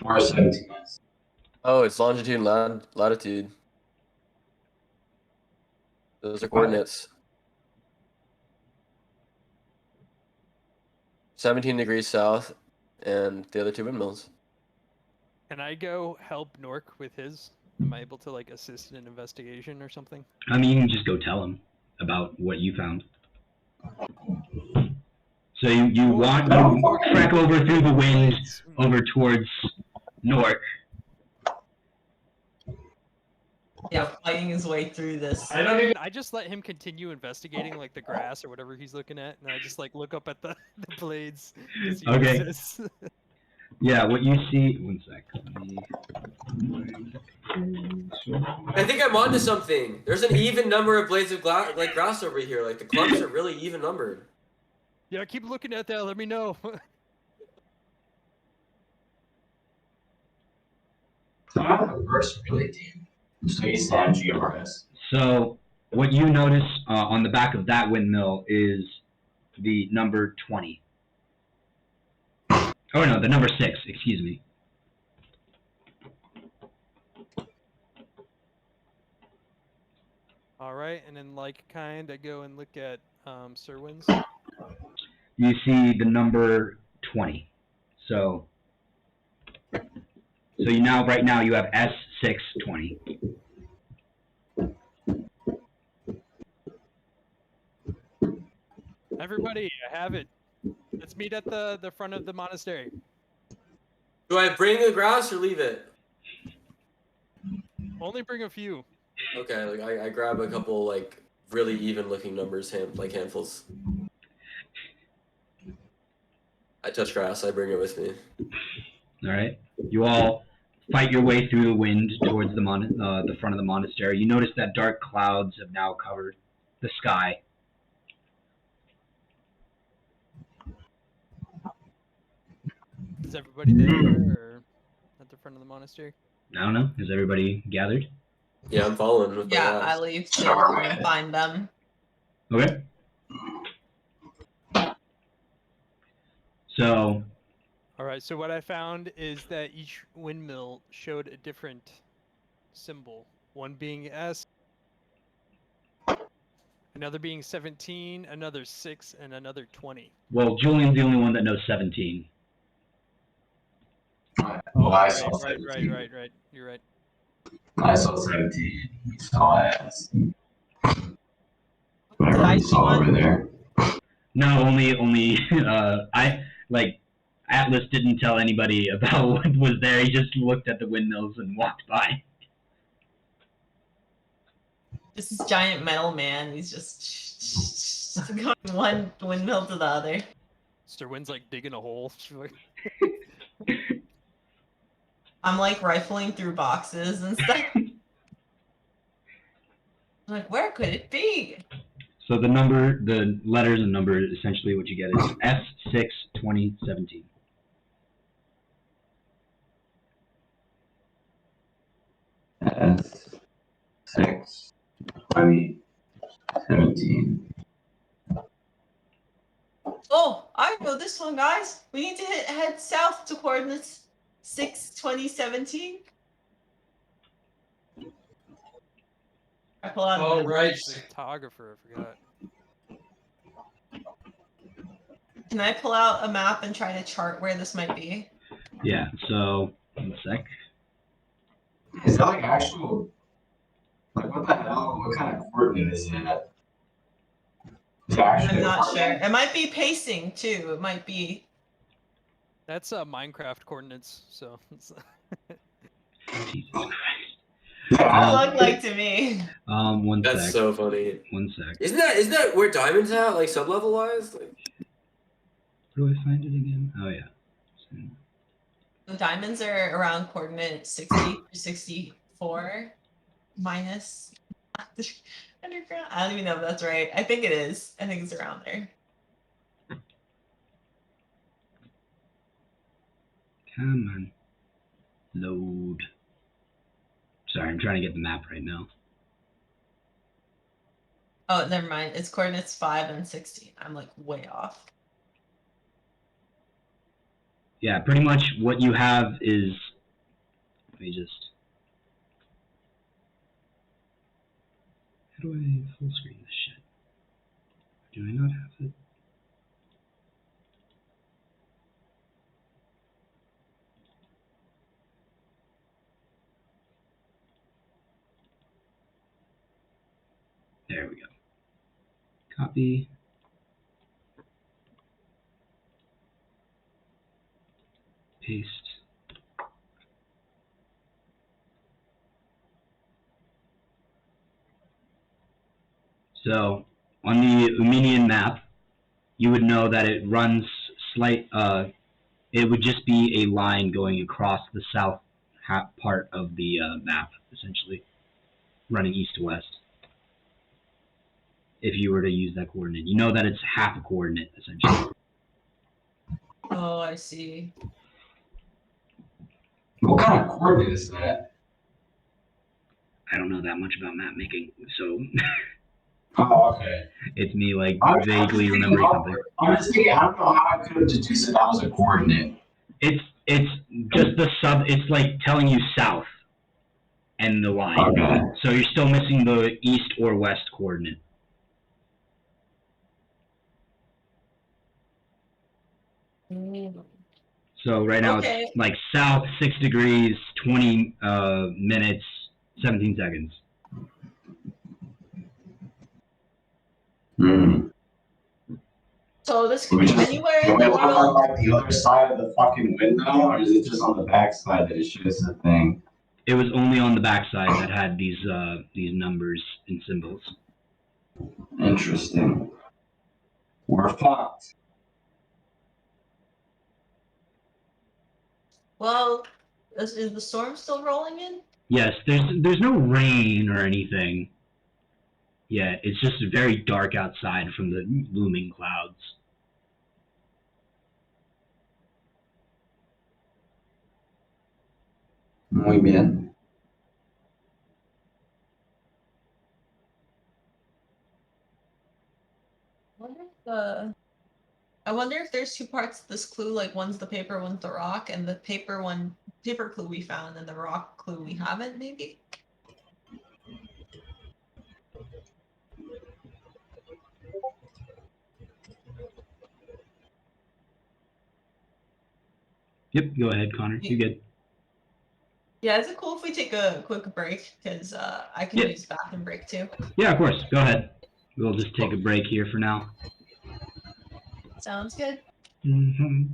Where's 17? Oh, it's longitude and latitude. Those are coordinates. 17 degrees south, and the other two windmills. Can I go help Nork with his? Am I able to like assist in an investigation or something? I mean, you can just go tell him about what you found. So you trek over through the wind over towards Nork. Yeah, fighting his way through this. I just let him continue investigating like the grass or whatever he's looking at, and I just like look up at the blades to see what Okay. it says. Yeah, what you see. One sec. I think I'm onto something. There's an even number of blades of grass over here. Like the clumps are really even numbered. Yeah, keep looking at that. Let me know. The verse really deep. So you stand GRS. So what you notice on the back of that windmill is the number 20. Oh no, the number 6. Excuse me. All right, and then like kind, I go and look at Serwin's. You see the number 20. So you now right now you have S620. Everybody, I have it. Let's meet at the front of the monastery. Do I bring the grass or leave it? Only bring a few. Okay, like I grab a couple like really even looking numbers, like handfuls. I touch grass, I bring it with me. Alright. You all fight your way through the wind towards the front of the monastery. You notice that dark clouds have now covered the sky. Is everybody there or at the front of the monastery? I don't know. Is everybody gathered? Yeah, I'm following with my Yeah, I eyes. leave to try and find them. Okay. So, All right, so what I found is that each windmill showed a different symbol. One being S, another being 17, another 6, and another 20. well, Julian's the only one that knows 17. Oh, I right, saw right, 17. right. You're right. I saw 17. So I asked. Did Whatever I you see saw one? over there. No, only Atlas didn't tell anybody about what was there. He just looked at the windmills and walked by. This is giant metal man. He's just going one windmill to the other. Serwin's like digging a hole. I'm like rifling through boxes and stuff. I'm like, where could it be? So the letters and numbers, essentially what you get is S62017. S6, 20, 17. Oh, I know this one, guys. We need to head south to coordinates 62017. I pull out Oh, the right. Photographer, I forgot. Can I pull out a map and try to chart where this might be? Yeah, so, one sec. Is that like actual? Like, what the hell? What kind of coordinate is that? Is that actually I'm a not sure. coordinate? It might be pacing too. It might be. That's Minecraft coordinates, so. Jesus Christ. It looked like to me. One That's sec. so funny. One sec. Isn't that where diamonds at? Like sub-level wise? Like, Where do I find it again? Oh, yeah. So, The diamonds are around coordinate 60 to 64 minus underground. I don't even know if that's right. I think it is. I think it's around there. Come on. Load. Sorry, I'm trying to get the map right now. Oh, never mind. It's coordinates 5 and 16. I'm like way off. Yeah, pretty much what you have is. Let me just. How do I full screen this shit? Do I not have it? There we go. Copy. Paste. So on the Umenian map, you would know that it runs it would just be a line going across the south part of the map, essentially, running east to west. If you were to use that coordinate, you know that it's half a coordinate, essentially. Oh, I see. What kind of coordinate is that? I don't know that much about map making, so Oh, okay. it's me like I'm just vaguely thinking remembering something. I'm just thinking, I don't know how I could have deduced that was a coordinate. It's just the sub. It's like telling you south and the line. Okay. So you're still missing the east or west coordinate. So right now Okay. it's like south 6 degrees, 20 minutes, 17 seconds. Hmm. So this could We be just, anywhere do in we the look on world. like the other side of the fucking window, or is it just on the back side that it shows the thing? It was only on the backside that had these numbers and symbols. Interesting. We're fucked. Well, is the storm still rolling in? Yes, there's no rain or anything. Yeah, it's just very dark outside from the looming clouds. Muy bien. I wonder if there's two parts to this clue, like one's the paper, one's the rock, and the paper clue we found, and the rock clue we haven't, maybe? Yep, go ahead, Connor. You good? Yeah, is it cool if we take a quick break? Because I can Yeah. use bathroom break too. Yeah, of course. Go ahead. We'll just take a break here for now. Sounds good. Mm-hmm.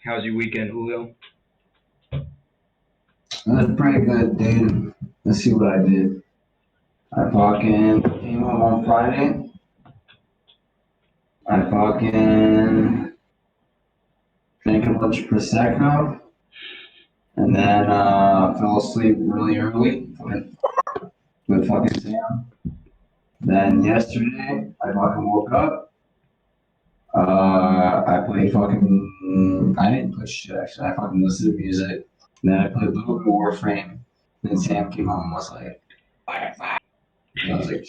How's your weekend, Julio? That's pretty good, dude. Let's see what I did. I fucking came home on Friday. I fucking drank a bunch of Prosecco. And then fell asleep really early with fucking Sam. Then yesterday, I fucking woke up. I played fucking. I didn't play shit actually. I fucking listened to music. Then I played a little bit of Warframe. Then Sam came home and was like, fire, fire. And I was like,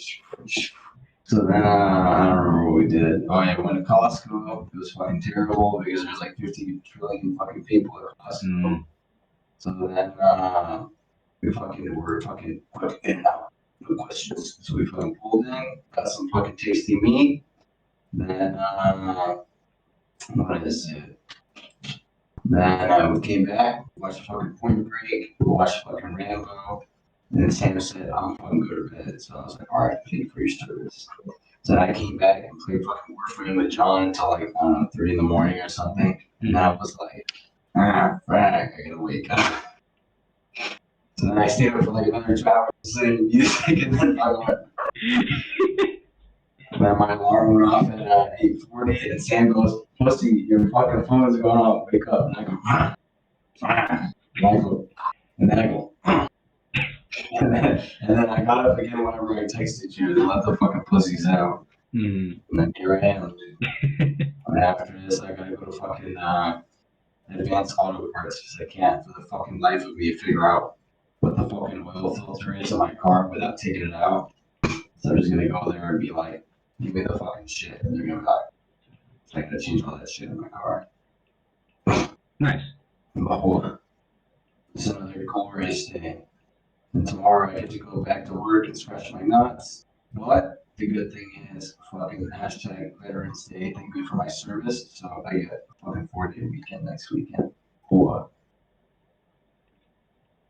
so then I don't remember what we did. Oh yeah, we went to Costco. It was fucking terrible because there's like 50 trillion fucking people at Costco. So then we fucking were fucking in and out. No questions. So we fucking pulled in, got some fucking tasty meat. Then what is it? Then we came back, watched fucking Point Break, watched fucking Rambo. And then Sam said, I'm fucking go to bed. So I was like, all right, thank you for your service. So I came back and played fucking Warframe with John until like, I don't know, 3 in the morning or something. And I was like, frack, I gotta wake up. So then I stayed up for like another 2 hours listening to music and then I went. Then my alarm went off at 8:40 and Sam goes, Pussy, your fucking phone's going off, wake up. And I go, and then I go, and then I got up again whenever I texted you and let the fucking pussies out. And then here I am, dude. And after this, I gotta go to fucking advanced auto parts because I can't for the fucking life of me figure out what the fucking oil filter is in my car without taking it out. So I'm just gonna go there and be like, give me the fucking shit. And they're gonna be like, I gotta change all that shit in my car. Nice. But it's another glorious day. And tomorrow I get to go back to work and scratch my nuts. But the good thing is, fucking hashtag Veterans Day, thank you for my service. So I get a fucking 4-day weekend next weekend. But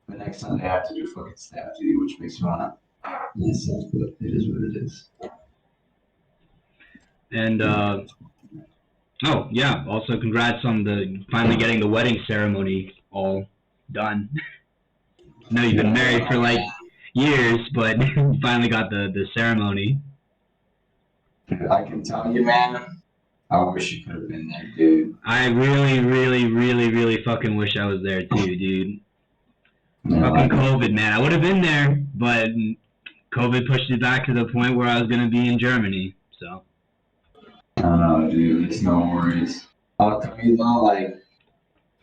next Sunday I have to do fucking staff duty, which makes me wanna. Yes, but it is what it is. And oh yeah, also congrats on the finally getting the wedding ceremony all done. I know you've been married for like years, but you finally got the ceremony. I can tell you, man, I wish you could have been there, dude. I really, really, really, really fucking wish I was there too, dude. Yeah, Fucking COVID, man. I would have been there, but COVID pushed it back to the point where I was gonna be in Germany. So. Dude, it's no worries. I'll tell you though, like,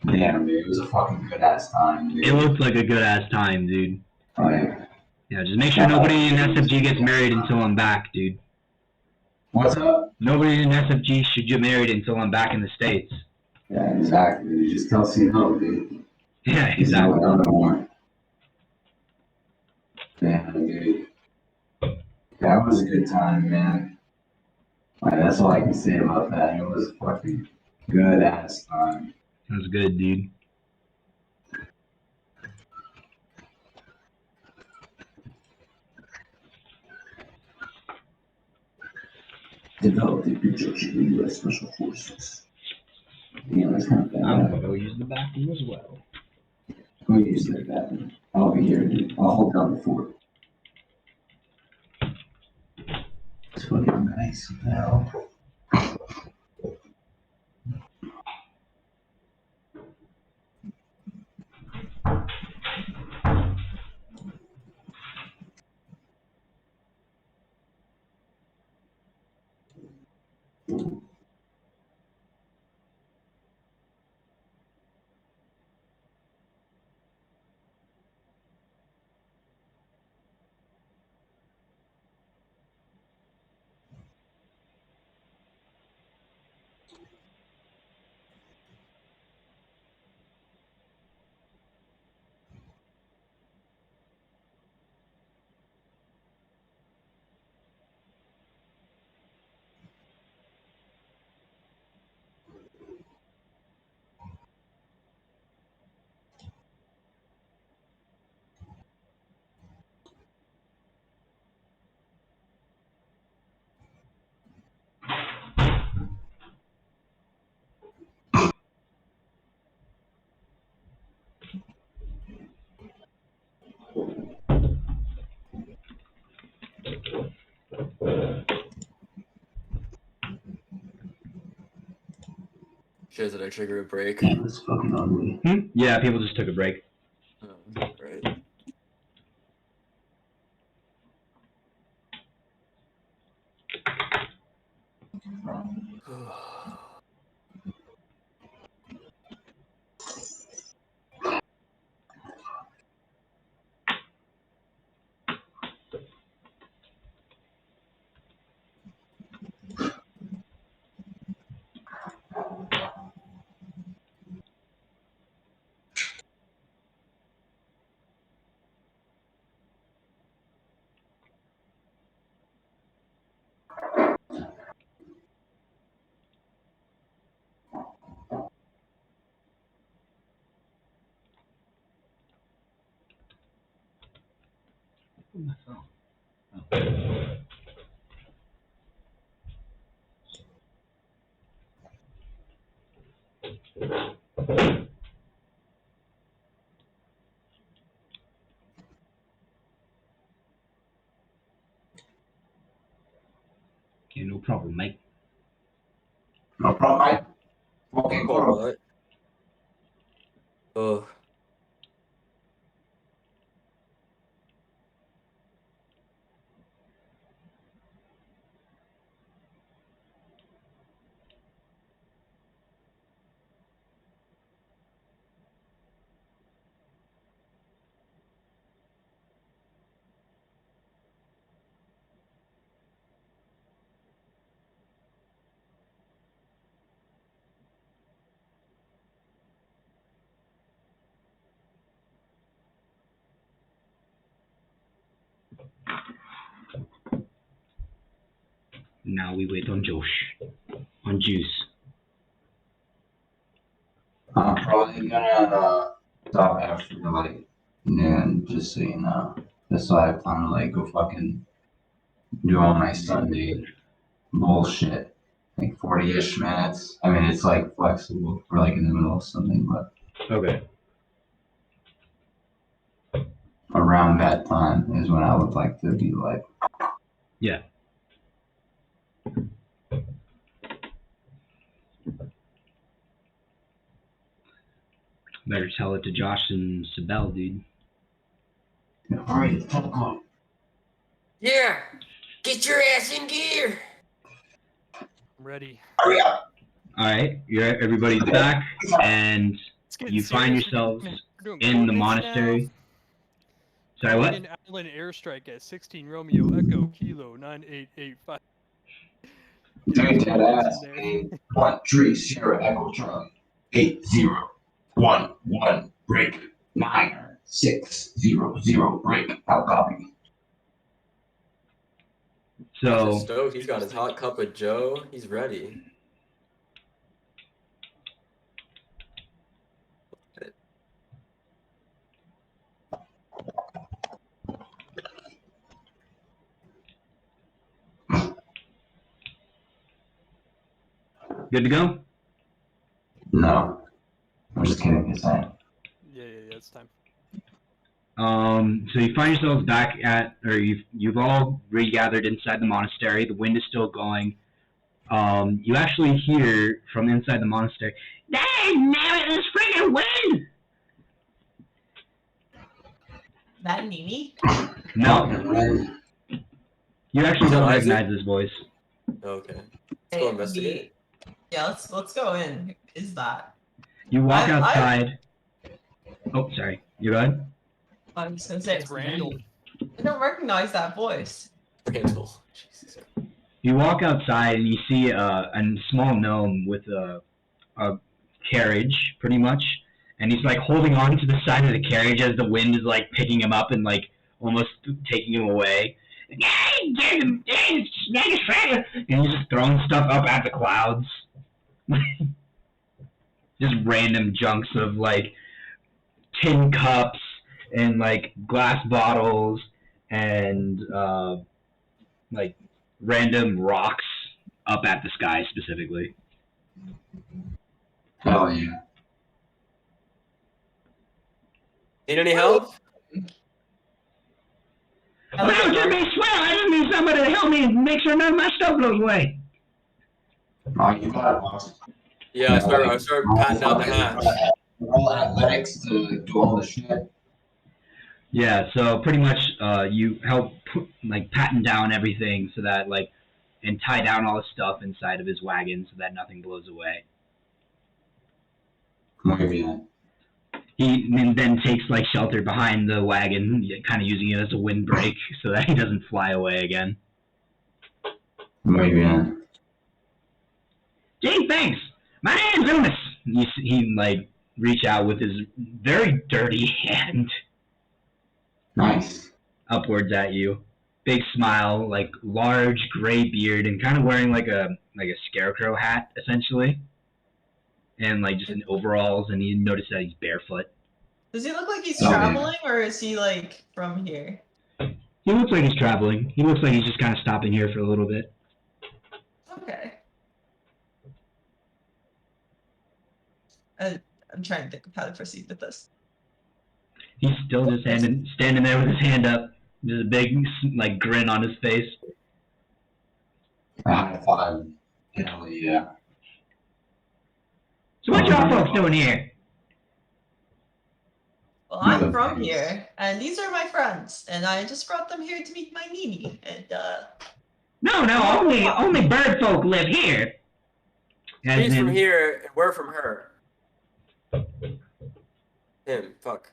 damn, dude, it was a fucking good ass time, dude. It looked like a good ass time, dude. Like, yeah, just make sure nobody in SFG gets married until I'm back, dude. What's up? Nobody in SFG should get married until I'm back in the States. Yeah, exactly. You just tell C no, dude. Yeah, exactly. No more. Yeah, dude. That was a good time, man. Like, that's all I can say about that. It was a fucking good ass time. That was good, dude. Developed a protection in U.S. Special Forces. Yeah, that's kind of bad. I'm gonna go use the bathroom as well. Go use that bathroom. I'll be here, dude. I'll hold down the fort. It's fucking nice. What the hell? Shit, did I trigger a break? That's fucking ugly. Yeah, people just took a break. Right. Okay, no problem, mate. No problem, mate. Okay, cool. Alright. Oh. Now we wait on Josh. On Juice. I'm probably gonna stop after like noon, just so you know. That's why I plan to like go fucking do all my Sunday bullshit. Like 40-ish minutes. I mean, it's like flexible for like in the middle of something, but Okay. around that time is when I would like to be like. Yeah. Better tell it to Josh and Sibel, dude. Alright, it's 10 o'clock. Yeah! Get your ass in gear! I'm ready. Hurry up! Alright, everybody's back, and It's getting you find serious. yourselves We're doing in the coordinates monastery. now. Sorry, what? An island airstrike at 16 Romeo Echo Kilo 9885. Take that Coordinates ass, in there. man. 1-3 Sierra Echo Charlie. 8011 break. 9600 break. I'll copy. So, Stoked. He's got his hot cup of Joe. He's ready. good to go? No. I'm just kidding, it's saying. Yeah, it's time. So you find yourselves back at, or you've all regathered inside the monastery. The wind is still going. You actually hear from inside the monastery, "Dang, now this freaking wind!" That Nini? No, you actually Is that don't Isaac? recognize this voice. Okay. Let's go investigate. Yeah, let's go in. Who is that? You walk I- outside. Oh, sorry. You go ahead. I was gonna say It's Randall. I don't recognize that voice. Randall. Jesus. You walk outside and you see a small gnome with a carriage, pretty much, and he's like holding on to the side of the carriage as the wind is like picking him up and like almost taking him away. And he's just throwing stuff up at the clouds. Just random junks of like tin cups and like glass bottles and like random rocks up at the sky specifically. Hell yeah. Need any help? I look at Mark. I just need somebody to help me make sure none of my stuff goes away. Oh, you got it, boss. Yeah, I start patting down the hatch. Roll athletics to do all the shit. Yeah, so pretty much you help like patten down everything so that like and tie down all the stuff inside of his wagon so that nothing blows away. Muy bien. He then takes like shelter behind the wagon, kind of using it as a windbreak so that he doesn't fly away again. Muy bien. Gee, thanks. My name's Unis. He like reach out with his very dirty hand Nice. upwards at you. Big smile, like large gray beard, and kind of wearing like a scarecrow hat essentially, and like just in overalls. And you notice that he's barefoot. Does he look like he's Oh, yeah. traveling, or is he like from here? He looks like he's traveling. He looks like he's just kind of stopping here for a little bit. Okay. I'm trying to think of how to proceed with this. He's still just standing there with his hand up, just a big like grin on his face. A high five. Hell yeah. So what y'all folks doing here? Well, I'm from here, and these are my friends, and I just brought them here to meet my Nini. And No, only bird folk live here. As He's from in- here, and we're from her. Him, fuck.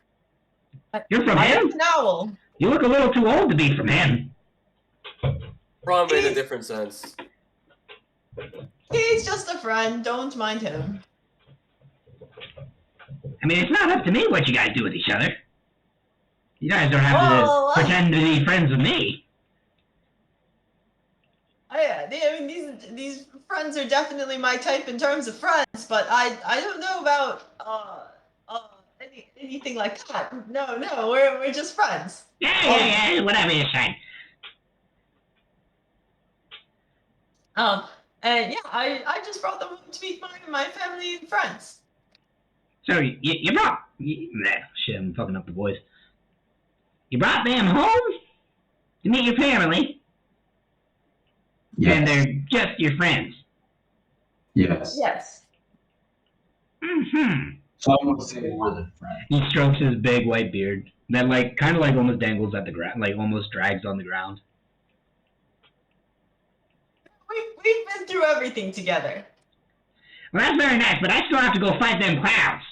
You're from I am him? an owl. You look a little too old to be from him. Probably in a different sense. He's just a friend. Don't mind him. I mean, it's not up to me what you guys do with each other. You guys don't have Well, to pretend to be friends with me. I mean, these friends are definitely my type in terms of friends, but I don't know about anything like that. No, we're just friends. Yeah, whatever you say. And yeah, I just brought them home to meet my family and friends. So you brought... shit, I'm fucking up the voice. You brought them home to meet your family, and Yes. they're just your friends. Yes. Yes. Mm-hmm. Some would say more than friends. He strokes his big white beard that, like, kind of like almost dangles at the ground, like almost drags on the ground. We've been through everything together. Well, that's very nice, but I still have to go fight them clouds.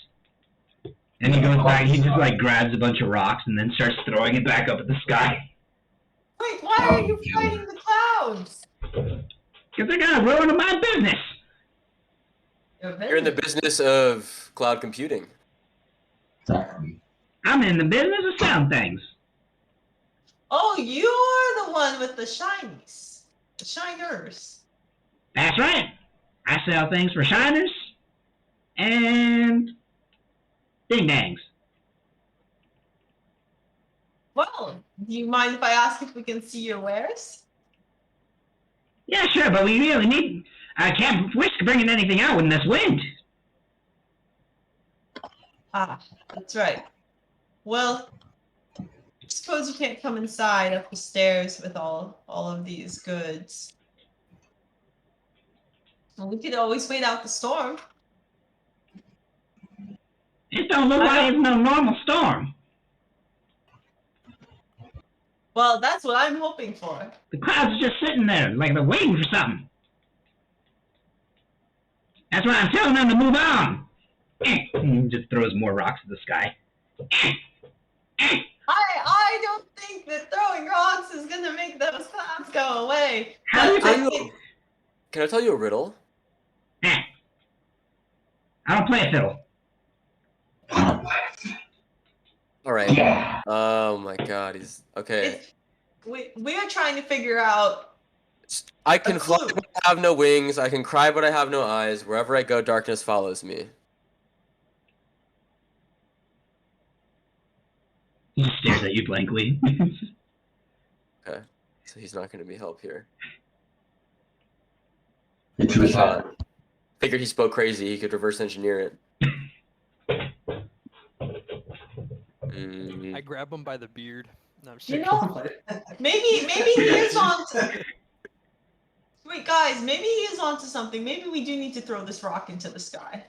And he goes back, he just, like, grabs a bunch of rocks and then starts throwing it back up at the sky. Wait, why are you fighting the clouds? Because they're gonna ruin my business. You're in the business of cloud computing. Exactly. I'm in the business of selling things. Oh, you're the one with the shinies. The shiners. That's right. I sell things for shiners and ding-dangs. Well, do you mind if I ask if we can see your wares? Yeah, sure, but we really need... I can't risk bringing anything out in this wind. Ah, that's right. Well, I suppose you can't come inside up the stairs with all of these goods. Well, we could always wait out the storm. It don't look like it's no normal storm. Well, that's what I'm hoping for. The clouds are just sitting there, like they're waiting for something. That's why I'm telling them to move on. And he just throws more rocks at the sky. I don't think that throwing rocks is gonna make those clouds go away. How do you But I think- think- Can I tell you a riddle? I don't play a fiddle. All right. Yeah. Oh my God, he's okay. it's- we are trying to figure out. I can a fly, clue. but I have no wings. I can cry, but I have no eyes. Wherever I go, darkness follows me. He just stares at you blankly. Okay, so he's not going to be help here. It's a shot. Figured he spoke crazy. He could reverse engineer it. I grab him by the beard. No, I'm just You joking. know, maybe he is on to. Wait, guys, maybe he is onto something. Maybe we do need to throw this rock into the sky.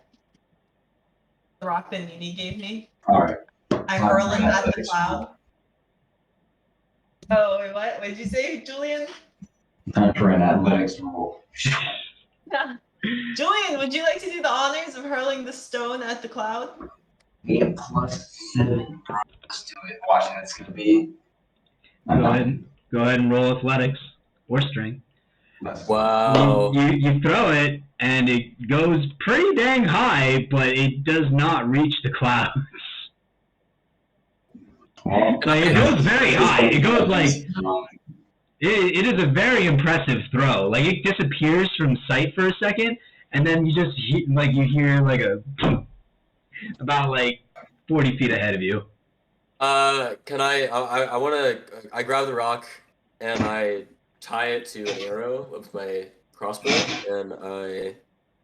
The rock that Nini gave me. Alright. I hurl it at the cloud. Oh, wait, what? What did you say, Julian? Time for an athletics roll. Julian, would you like to do the honors of hurling the stone at the cloud? 8 plus 7. Let's do it. Watching it's gonna be. Go ahead and roll athletics or strength. Wow. You throw it and it goes pretty dang high, but it does not reach the clouds. Like, it goes very high. It goes like it is a very impressive throw. Like, it disappears from sight for a second, and then you just you hear like a about like 40 feet ahead of you. Can I want to, I grab the rock and I tie it to an arrow with my crossbow and I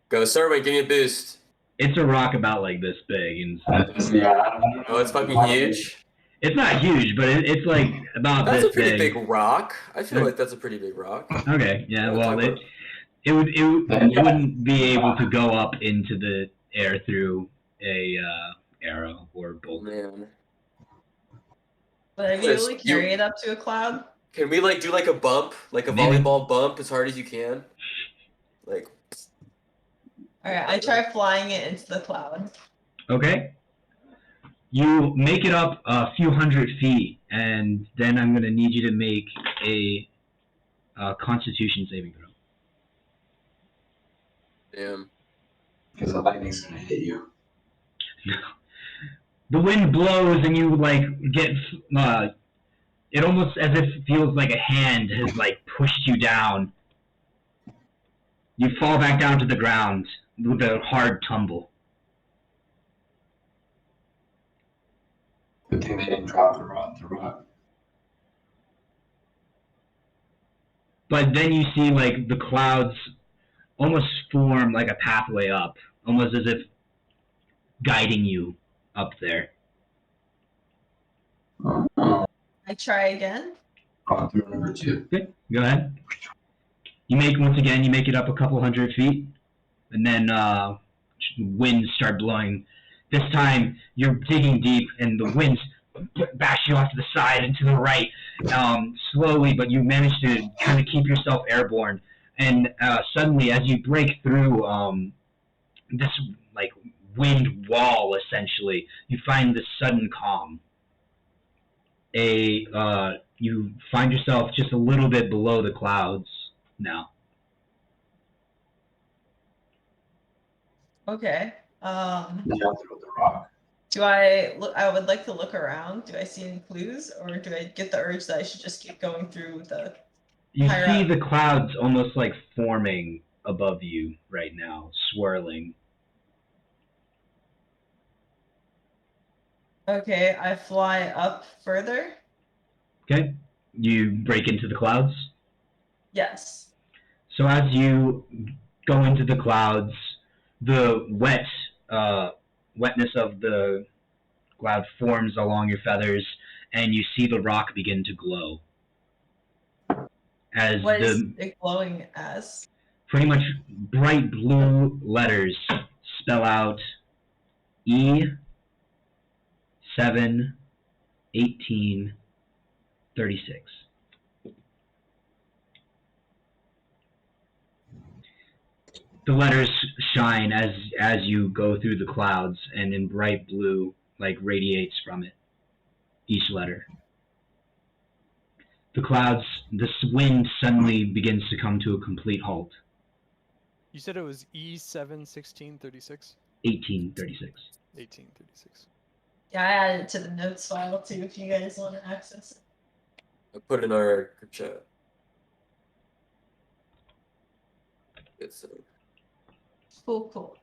go, Serwin, give me a boost. It's a rock about like this big, and Yeah. Oh, it's fucking huge. It's not huge, but it's like about That's this a pretty big. big rock. I feel like that's a pretty big rock. Okay, yeah. Yeah, Well, type of- you wouldn't be able to go up into the air through a arrow or Oh bolt. man. Would I be able to carry it up to a cloud? Can we like do like a bump, like a Maybe. volleyball bump as hard as you can? Like Alright, I try flying it into the cloud. Okay. You make it up a few hundred feet, and then I'm gonna need you to make a Constitution saving throw. damn. Because the lightning's gonna hit you. The wind blows, and you like get. It almost as if it feels like a hand has like pushed you down. You fall back down to the ground with a hard tumble. Good thing they didn't drop the rock. But then you see like the clouds almost form like a pathway up, almost as if guiding you up there. I try again. Rock through number 2. Okay, go ahead. You make it up a couple hundred feet, and then winds start blowing. This time you're digging deep, and the winds bash you off to the side and to the right, slowly, but you manage to kind of keep yourself airborne. And suddenly, as you break through this like wind wall, essentially, you find this sudden calm. You find yourself just a little bit below the clouds now. Okay. Now throw the rock. Do I look? I would like to look around. Do I see any clues, or do I get the urge that I should just keep going through the? You Higher see up. the clouds almost like forming above you right now, swirling. Okay, I fly up further. Okay? You break into the clouds. Yes. So as you go into the clouds, the wetness of the cloud forms along your feathers, and you see the rock begin to glow. As What is it glowing as? pretty much bright blue letters spell out E7 1836. The letters shine as you go through the clouds, and in bright blue like radiates from it, each letter. The clouds, this wind suddenly begins to come to a complete halt. You said it was E7-1636? 1836. 1836. Yeah, I added it to the notes file too. If you guys want to access it. I put it in our group chat. It's Cool.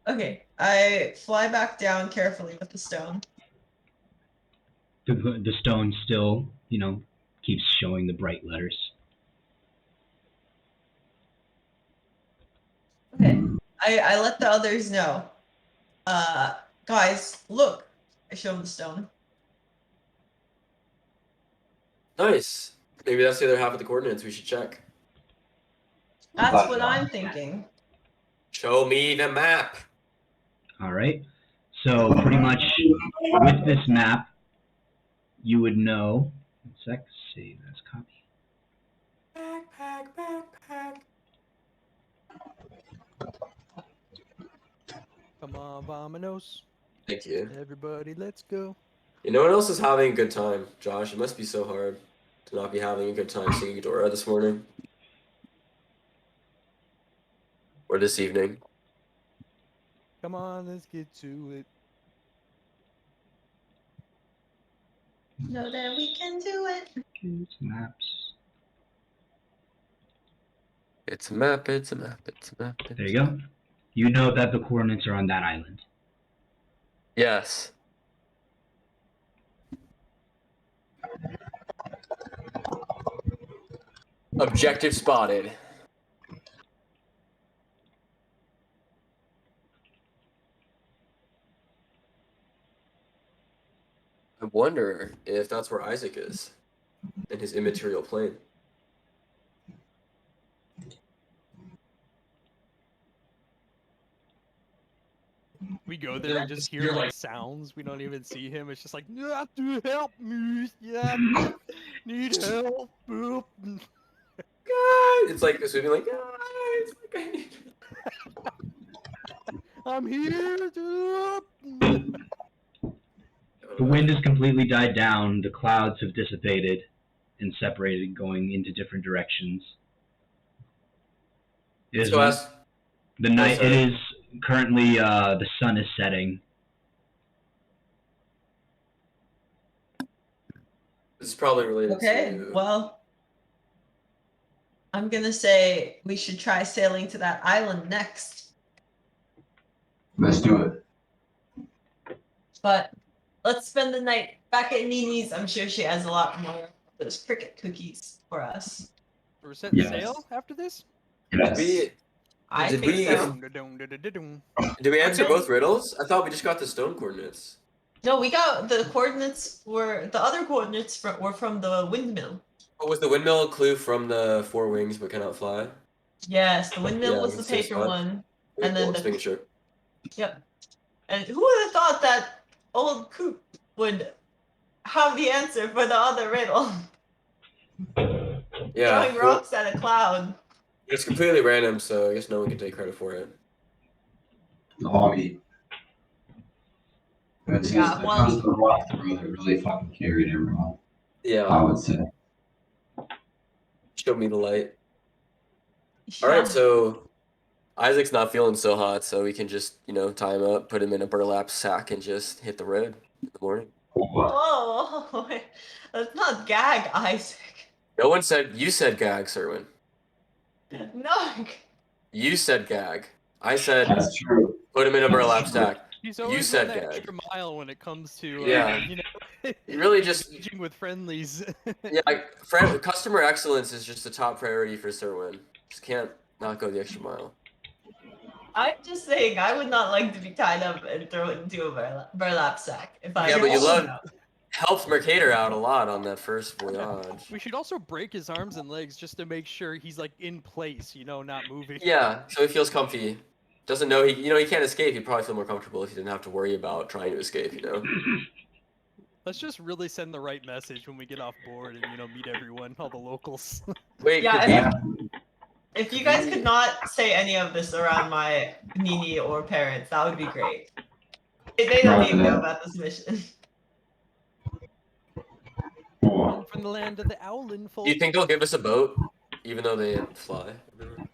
Okay, I fly back down carefully with the stone. The stone still, keeps showing the bright letters. Okay, I let the others know. Guys, look. I show them the stone. nice. Maybe that's the other half of the coordinates we should check. That's what I'm thinking. Show me the map. All right. So pretty much with this map, you would know. 1 sec. Save as copy. Backpack. Come on, vamonos. Thank you. Everybody, let's go. You know what else is having a good time, Josh? It must be so hard to not be having a good time singing Dora this morning. Or this evening. Come on, let's get to it. Know that we can do it. Maps. It's a map. There you go. You know that the coordinates are on that island. Yes. Objective spotted. I wonder if that's where Isaac is in his immaterial plane. We go there and just hear like sounds. We don't even see him. It's just like, you have to help me. Yeah, need help. Boop. God, it's like this would be like, guys, like I need. I'm here. The wind has completely died down. The clouds have dissipated and separated, going into different directions. It is So ask. the night. sorry. It is currently the sun is setting. This is probably related Okay, to. well, I'm gonna say we should try sailing to that island next. Let's do it. But let's spend the night back at Nini's. I'm sure she has a lot more of those cricket cookies for us. We're setting Yes. sail after this? Yes. I Did think we- so. Did we answer Okay. both riddles? I thought we just got the stone coordinates. No, we got the coordinates were the other coordinates were from the windmill. Oh, was the windmill a clue from the four wings but cannot fly? Yes, the windmill Yeah, was the it's just paper fun. one. Okay, And then cool, just the- making sure. Yep. And who would have thought that old Coop would have the answer for the other riddle? Yeah, Throwing well, rocks at a cloud. it's completely random, so I guess no one can take credit for it. The hobby. It Yeah, well- was the rock throw that really fucking carried everyone, I Yeah, would say. show me the light. All right, so Isaac's not feeling so hot, so we can just, tie him up, put him in a burlap sack, and just hit the road in the morning. Whoa, let's not gag Isaac. No one said, you said gag, Serwin. No. You said gag. I said, That's true. put him in a burlap sack. He's You always said on that gag. extra mile when it comes to, Yeah. You really just, engaging with friendlies. yeah, customer excellence is just a top priority for Serwin. Just can't not go the extra mile. I'm just saying, I would not like to be tied up and thrown into a burlap sack. If I Yeah, but you also- helped Mercator out a lot on that first voyage. We should also break his arms and legs just to make sure he's like in place, not moving. Yeah, so he feels comfy. Doesn't know he can't escape. He'd probably feel more comfortable if he didn't have to worry about trying to escape. Let's just really send the right message when we get off board and meet everyone, all the locals. Wait, Yeah, could if you guys could not say any of this around my Nini or parents, that would be great. They don't even know about this mission. Come from the land of the Owlin folk. do you think they'll give us a boat, even though they fly? everywhere?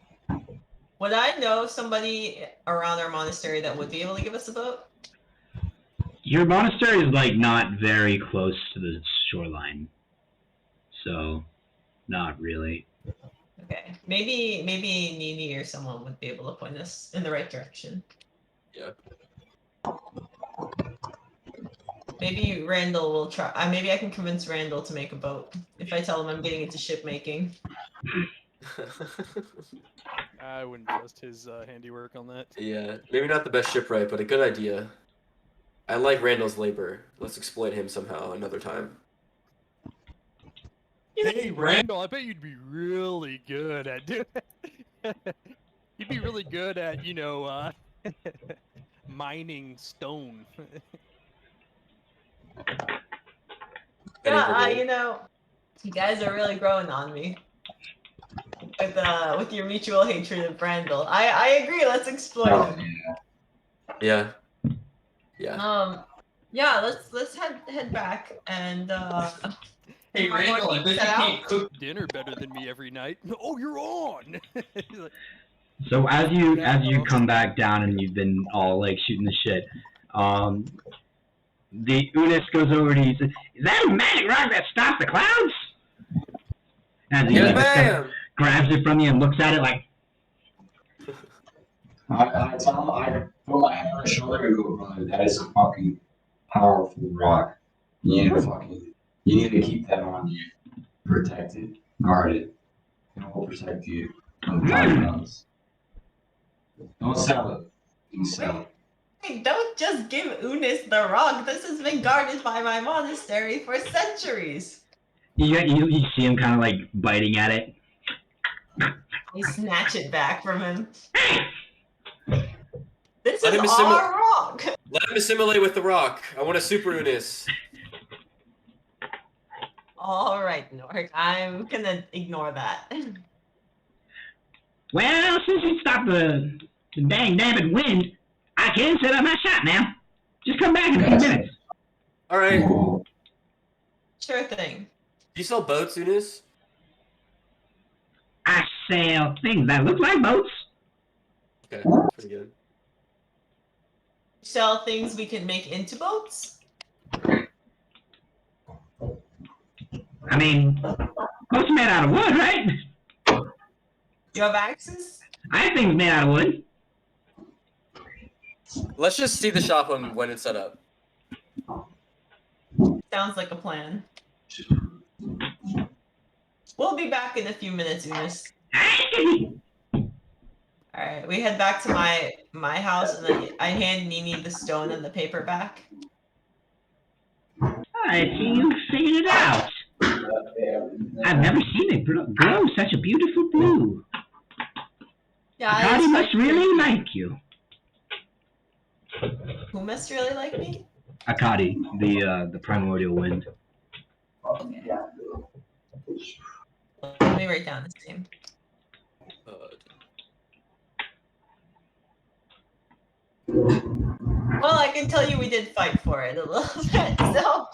Would I know somebody around our monastery that would be able to give us a boat? Your monastery is like not very close to the shoreline, so not really. Okay, maybe Nini or someone would be able to point us in the right direction. Yeah. Maybe Randall will try. Maybe I can convince Randall to make a boat if I tell him I'm getting into ship making. I wouldn't trust his handiwork on that. Yeah, maybe not the best shipwright, but a good idea. I like Randall's labor. Let's exploit him somehow another time. Hey, Randall, I bet you'd be really good at doing. You'd be really good at, mining stone. Yeah, you guys are really growing on me. With your mutual hatred of Randall. I agree, let's exploit him. Yeah. Yeah. Yeah, let's head back and Hey tomorrow Randall, I morning bet you set out. can't cook. Dinner better than me every night. Oh, you're on. He's like, So as you come back down and you've been all like shooting the shit, the Unis goes over to you and says, "Is that a magic rock that stops the clouds?" And he Yes, like, ma'am. grabs it from you and looks at it like, I tell him, I put my hand on his shoulder and go, brother, that is a fucking powerful rock. You need to keep that on you. Protect it. Guard it. And it will protect you when the time comes. Don't sell it. You can sell it. Hey, don't just give Unis the rock. This has been guarded by my monastery for centuries. You see him kind of like biting at it. You snatch it back from him. This Let is him assimilate. our rock. Let him assimilate with the rock. I want a super Unis. All right, Nork. I'm gonna ignore that. Well, since you stopped the dang nabbit wind, I can set up my shop now. Just come back in a few minutes. All right. Sure thing. Do you sell boats, Unis? I sell things that look like boats. Okay, pretty good. Sell things we can make into boats. I mean, boats made out of wood, right? You have axes? I have things made out of wood. Let's just see the shop when it's set up. Sounds like a plan. We'll be back in a few minutes, Unis. Alright, we head back to my house and then I hand Nini the stone and the paper back. I see you figured it out. I've never seen it glow such a beautiful blue. Yeah, Cody it's must quite really pretty. like you. Who must really like me? Akadi, the primordial wind. Okay. Let me write down his name. Well, I can tell you we did fight for it a little bit, so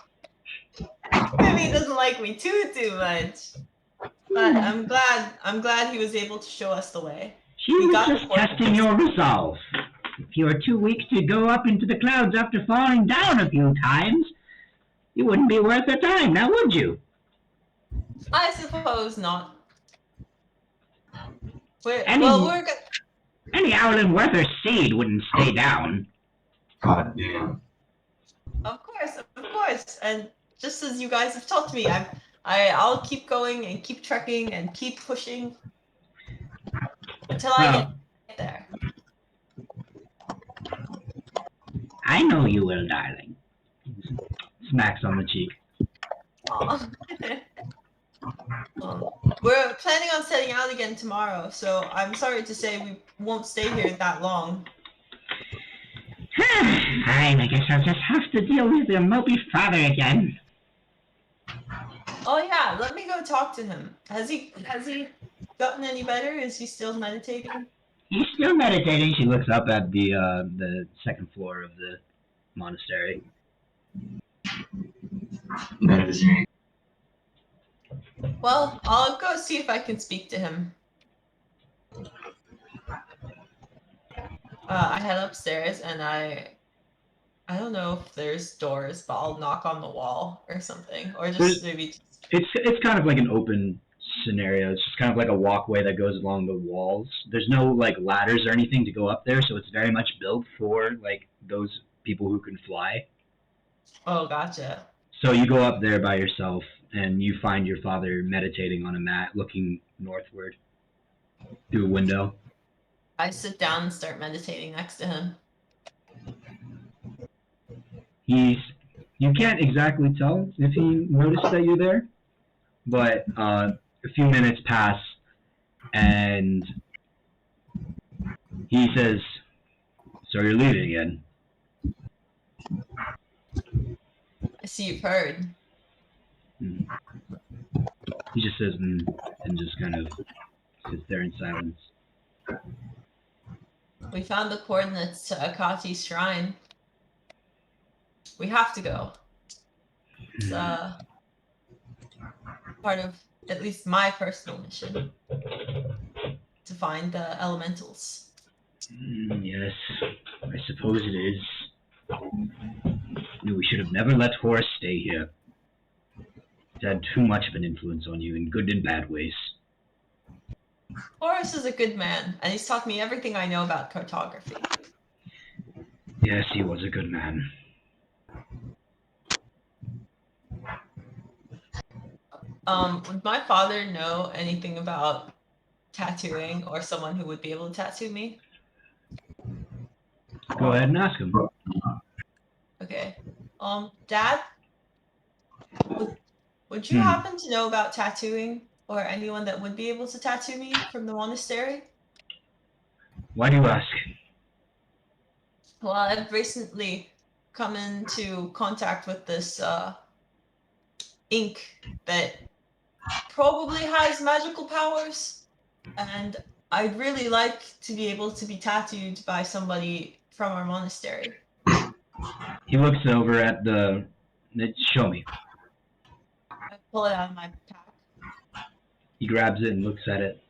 maybe he doesn't like me too much. But I'm glad he was able to show us the way. She We was got just the coordinates. testing your resolve. If you were too weak to go up into the clouds after falling down a few times, you wouldn't be worth the time, now would you? I suppose not. Any- Well, we're good. Any Owlette worth her seed wouldn't stay down. God damn. Of course. And just as you guys have taught me, I'll keep going and keep trekking and keep pushing until I Well, get there. I know you will, darling. Smacks on the cheek. Aw. We're planning on setting out again tomorrow, so I'm sorry to say we won't stay here that long. Fine, I guess I'll just have to deal with your mopey father again. Oh yeah, let me go talk to him. Has he gotten any better? Is he still meditating? He's still meditating. She looks up at the second floor of the monastery. Meditating. Well, I'll go see if I can speak to him. I head upstairs and I don't know if there's doors, but I'll knock on the wall or something, or just maybe. It's kind of like an open scenario. It's just kind of like a walkway that goes along the walls. There's no like ladders or anything to go up there, so it's very much built for like those people who can fly. Oh, gotcha. So you go up there by yourself, and you find your father meditating on a mat, looking northward through a window. I sit down and start meditating next to him. You can't exactly tell if he noticed that you're there, but a few minutes pass, and he says, "So you're leaving again?" I see you've heard. He just says, and just kind of sits there in silence. We found the coordinates to Akati's shrine. We have to go. It's part of at least my personal mission to find the elementals. Yes, I suppose it is. We should have never let Horace stay here. He's had too much of an influence on you in good and bad ways. Horace is a good man, and he's taught me everything I know about cartography. Yes, he was a good man. Would my father know anything about tattooing or someone who would be able to tattoo me? Go ahead and ask him. Okay. Dad, would you happen to know about tattooing or anyone that would be able to tattoo me from the monastery? Why do you ask? Well, I've recently come into contact with this ink that probably has magical powers, and I'd really like to be able to be tattooed by somebody from our monastery. He looks over at the... Show me. I pull it out of my pack. He grabs it and looks at it.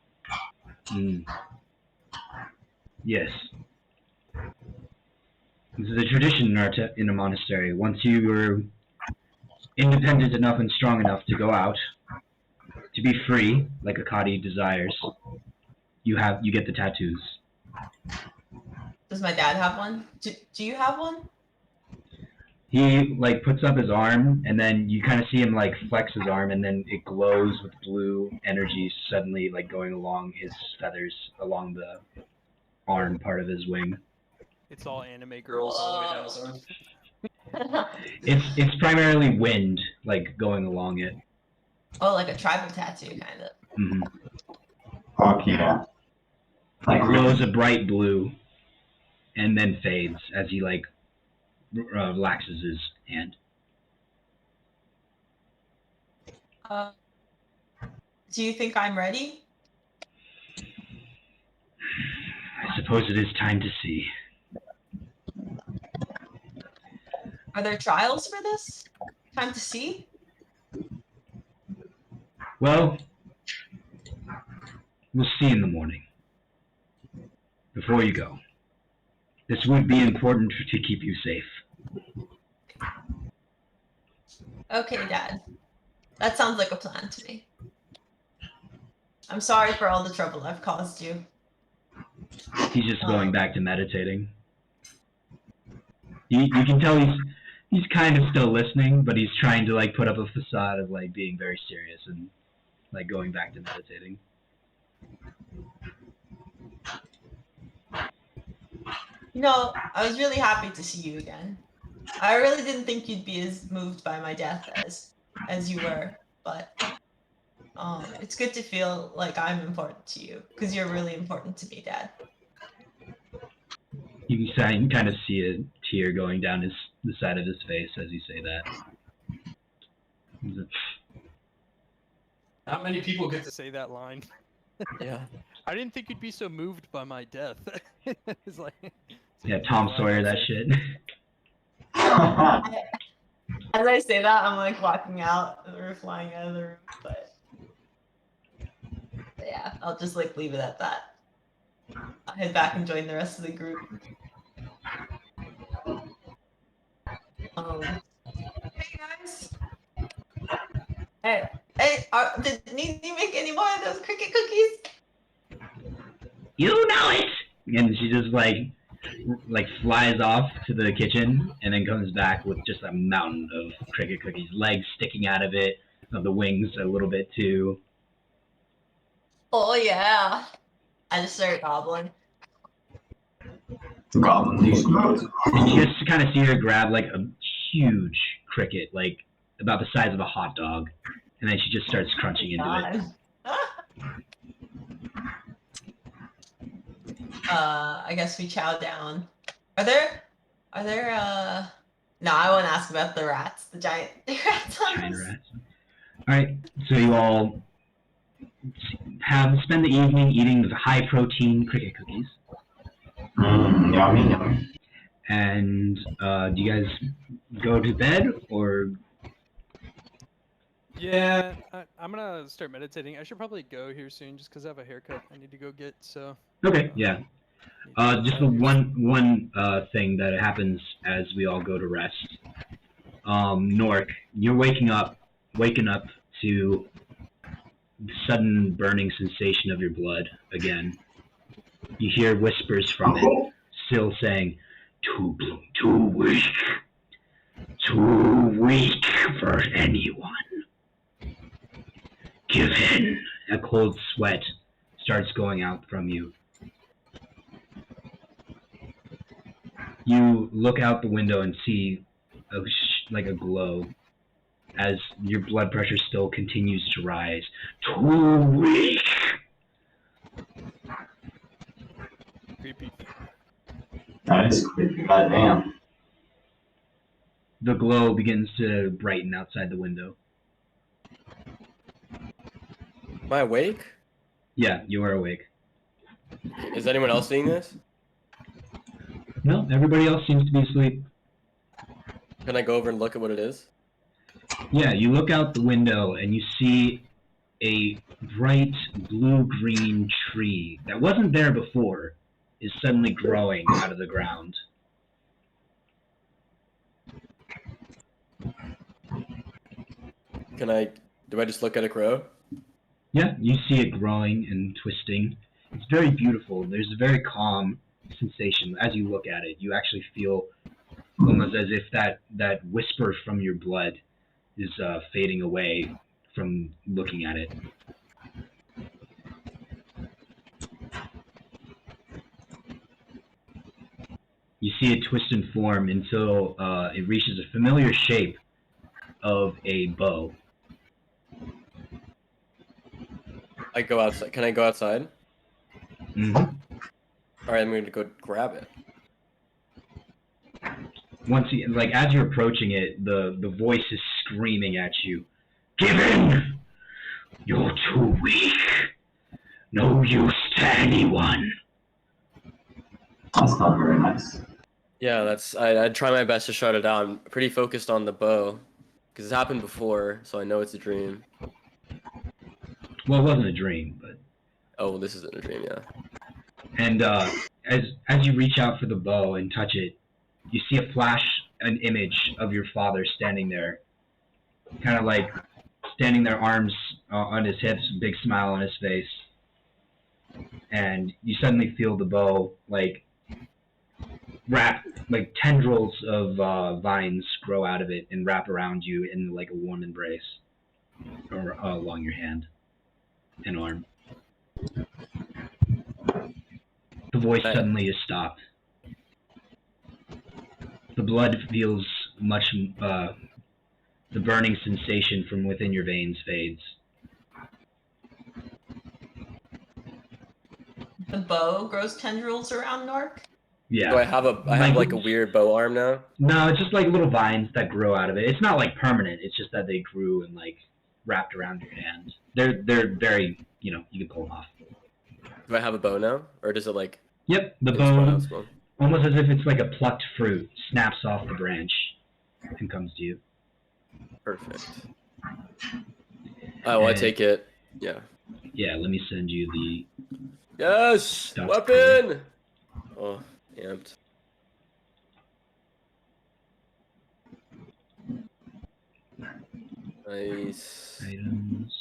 Yes. This is a tradition in a monastery. Once you are independent enough and strong enough to go out, to be free, like Akadi desires, you get the tattoos. Does my dad have one? Do you have one? He like puts up his arm, and then you kind of see him like flex his arm, and then it glows with blue energy suddenly like going along his feathers, along the arm part of his wing. It's all anime girls all the way down his arm. It's primarily wind like going along it. Oh, like a tribal tattoo, kind of. Mm-hmm. Fuck yeah. It glows a bright blue, and then fades as he like relaxes his hand. Do you think I'm ready? I suppose it is time to see. Are there trials for this? Time to see? Well, we'll see in the morning. Before you go. This would be important to keep you safe. Okay, Dad. That sounds like a plan to me. I'm sorry for all the trouble I've caused you. He's just going back to meditating. You can tell he's kind of still listening, but he's trying to like put up a facade of like being very serious and like going back to meditating. You know, I was really happy to see you again. I really didn't think you'd be as moved by my death as you were, but it's good to feel like I'm important to you, because you're really important to me, Dad. You can kind of see a tear going down the side of his face as you say that. Not many people get to say that line. Yeah. I didn't think you'd be so moved by my death. It's like, Yeah, Tom Sawyer that shit. As I say that, I'm like walking out or flying out of the room, but yeah, I'll just like leave it at that. I'll head back and join the rest of the group. Hey guys. Hey, did Nini make any more of those cricket cookies? You know it! And she just like flies off to the kitchen and then comes back with just a mountain of cricket cookies, legs sticking out of it, of the wings a little bit too. Oh yeah. I just started gobbling. Goblin these nuts. And you just kind of see her grab like a huge cricket, like about the size of a hot dog, and then she just starts crunching into it. I guess we chow down. Are there no, I won't ask about the rats, the giant rats. Giant rats. Alright, so you all spend the evening eating the high protein cricket cookies. Yummy, yummy. And do you guys go to bed or? yeah, I'm gonna start meditating. I should probably go here soon, just because I have a haircut I need to go get. So. Okay, yeah. Just the one thing that happens as we all go to rest. Nork, you're waking up to the sudden burning sensation of your blood again. You hear whispers from it, still saying, too weak for anyone. Give in. A cold sweat starts going out from you. You look out the window and see like a glow as your blood pressure still continues to rise. Too weak. Creepy. That is creepy. Goddamn. The glow begins to brighten outside the window. Am I awake? Yeah, you are awake. Is anyone else seeing this? No, everybody else seems to be asleep. Can I go over and look at what it is? Yeah, you look out the window and you see a bright blue-green tree that wasn't there before is suddenly growing out of the ground. Do I just look at it grow? Yeah, you see it growing and twisting. It's very beautiful. There's a very calm sensation as you look at it. You actually feel almost as if that whisper from your blood is fading away from looking at it. You see it twist and form until it reaches a familiar shape of a bow. I go outside. Can I go outside? Mm-hmm. All right, I'm going to go grab it. As you're approaching it, the voice is screaming at you. Give in! You're too weak. No use to anyone. That's not very nice. Yeah, I'd try my best to shut it down. I'm pretty focused on the bow because it's happened before, so I know it's a dream. Well, it wasn't a dream, but... Oh, well, this isn't a dream, yeah. And as you reach out for the bow and touch it, you see a flash, an image of your father standing there, kind of like standing there, arms on his hips, big smile on his face. And you suddenly feel the bow tendrils of vines grow out of it and wrap around you in like a warm embrace, or along your hand and arm. The voice suddenly is stopped. The blood feels much, the burning sensation from within your veins fades. The bow grows tendrils around Nork? Yeah. Do I have like a weird bow arm now? No, it's just like little vines that grow out of it. It's not like permanent. It's just that they grew and like wrapped around your hand. They're very, you can pull them off. Do I have a bow now, or does it like? Yep, the bow, almost as if it's like a plucked fruit, snaps off the branch and comes to you. Perfect. Oh, I take it. Yeah. Yeah, let me send you the. Yes, weapon. Oh, amped. Nice. Items.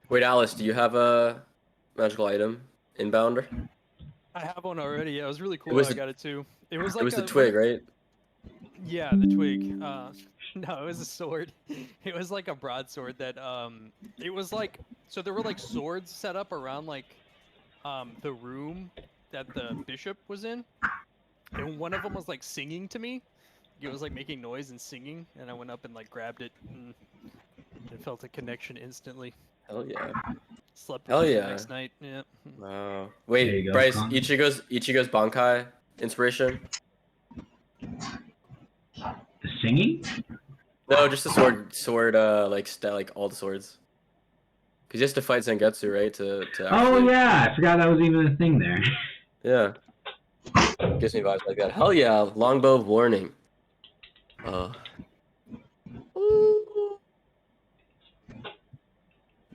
Wait, Alice, do you have a magical item inbound? I have one already. Yeah, it was really cool. I got it too. It was like the twig, right? Yeah, the twig. No, it was a sword. It was like a broadsword that it was like, so there were like swords set up around like the room that the bishop was in, and one of them was like singing to me. It was like making noise and singing, and I went up and like grabbed it, and it felt a connection instantly. Hell yeah. Slept Hell with it yeah. the next night. Yeah. Wow. Wait, go, Bryce, Con. Ichigo's Bankai inspiration? The singing? No, just the sword like all the swords. Because he has to fight Zangetsu, right? To Oh actually... yeah, I forgot that was even a thing there. Yeah. Gives me vibes like that. Hell yeah, longbow of warning.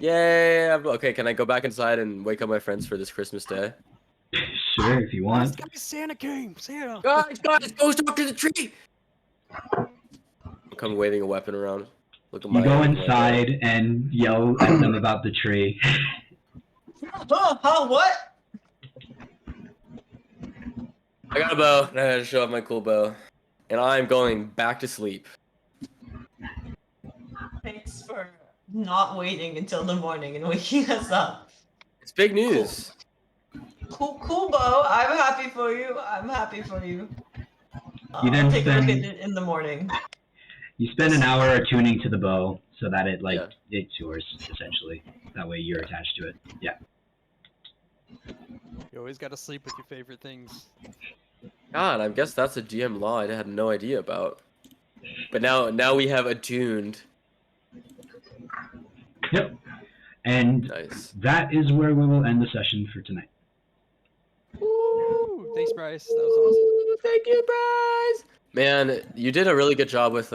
Yay! Okay, can I go back inside and wake up my friends for this Christmas day? Sure, if you want. Guys, Santa came! Santa! Guys, go talk to the tree! I'm coming waving a weapon around. Look at You my go inside and yell at them about the tree. What? I got a bow, and I had to show off my cool bow. And I'm going back to sleep. Thanks for not waiting until the morning and waking us up. It's big news. Cool, Bo. I'm happy for you. I'm happy for you. You then I'll take a look at spend- it in the morning. You spend an hour attuning to the bow so that it Yeah. it's yours essentially. That way you're attached to it. Yeah. You always got to sleep with your favorite things. God, I guess that's a GM law I had no idea about. But now we have attuned. Yep. And Nice. that is where we will end the session for tonight. Woo! Thanks, Bryce. That was awesome. Thank you, Bryce. Man, you did a really good job with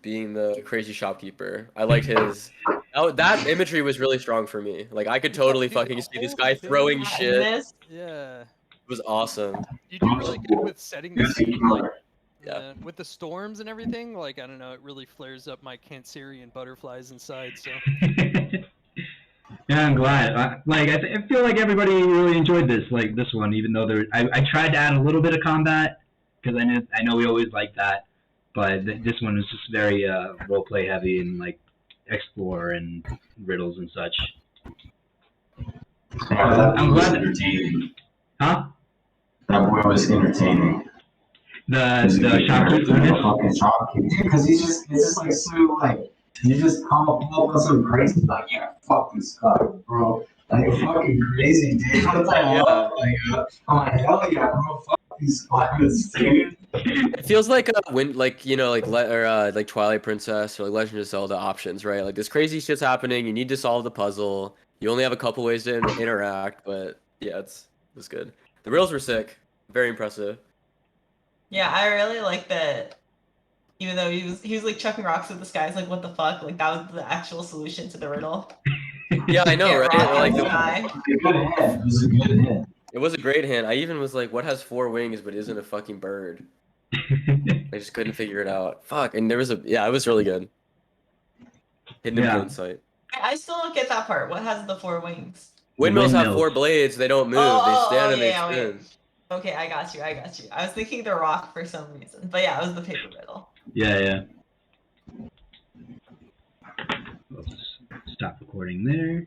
being the crazy shopkeeper. I liked his. That imagery was really strong for me. Like I could totally Dude, fucking the see this whole guy thing throwing was- shit. It Yeah. was awesome. You do really good with setting the scene, like, Yeah. with the storms and everything. Like, I don't know, it really flares up my Cancerian butterflies inside. So Yeah, I'm glad. I feel like everybody really enjoyed this one, even though I tried to add a little bit of combat because I know we always like that, but this one was just very roleplay heavy and like explore and riddles and such. Yeah, that I'm was glad. entertaining. Huh? That boy was entertaining. The shopkeeper. Fucking shopkeeper. Dude, because it's just like so like, you just come up with some crazy, like, yeah, fuck this guy, bro. Like, fucking crazy, dude. What the hell? I'm like, hell yeah, bro, fuck these climates, dude. It feels like like Twilight Princess or like Legend of Zelda options, right? Like this crazy shit's happening. You need to solve the puzzle. You only have a couple ways to interact, but yeah, it's good. The riddles were sick. Very impressive. Yeah, I really like that. Even though he was like chucking rocks at the sky, it's like what the fuck? Like that was the actual solution to the riddle. Yeah, I know, Yeah, right? rock Or, like in the the- sky. It was a good hint. It was a good hint. it was a great hint. I even was like, what has 4 wings but isn't a fucking bird? I just couldn't figure it out. Fuck. And there was it was really good. Hidden in Yeah. plain sight. I still don't get that part. What has the 4 wings? Windmills have Windmills. 4 blades. They don't move. They stand and they yeah, wait. spin. Okay, I got you. I was thinking the rock for some reason, but yeah, it was the paper riddle. Yeah. Let's stop recording there.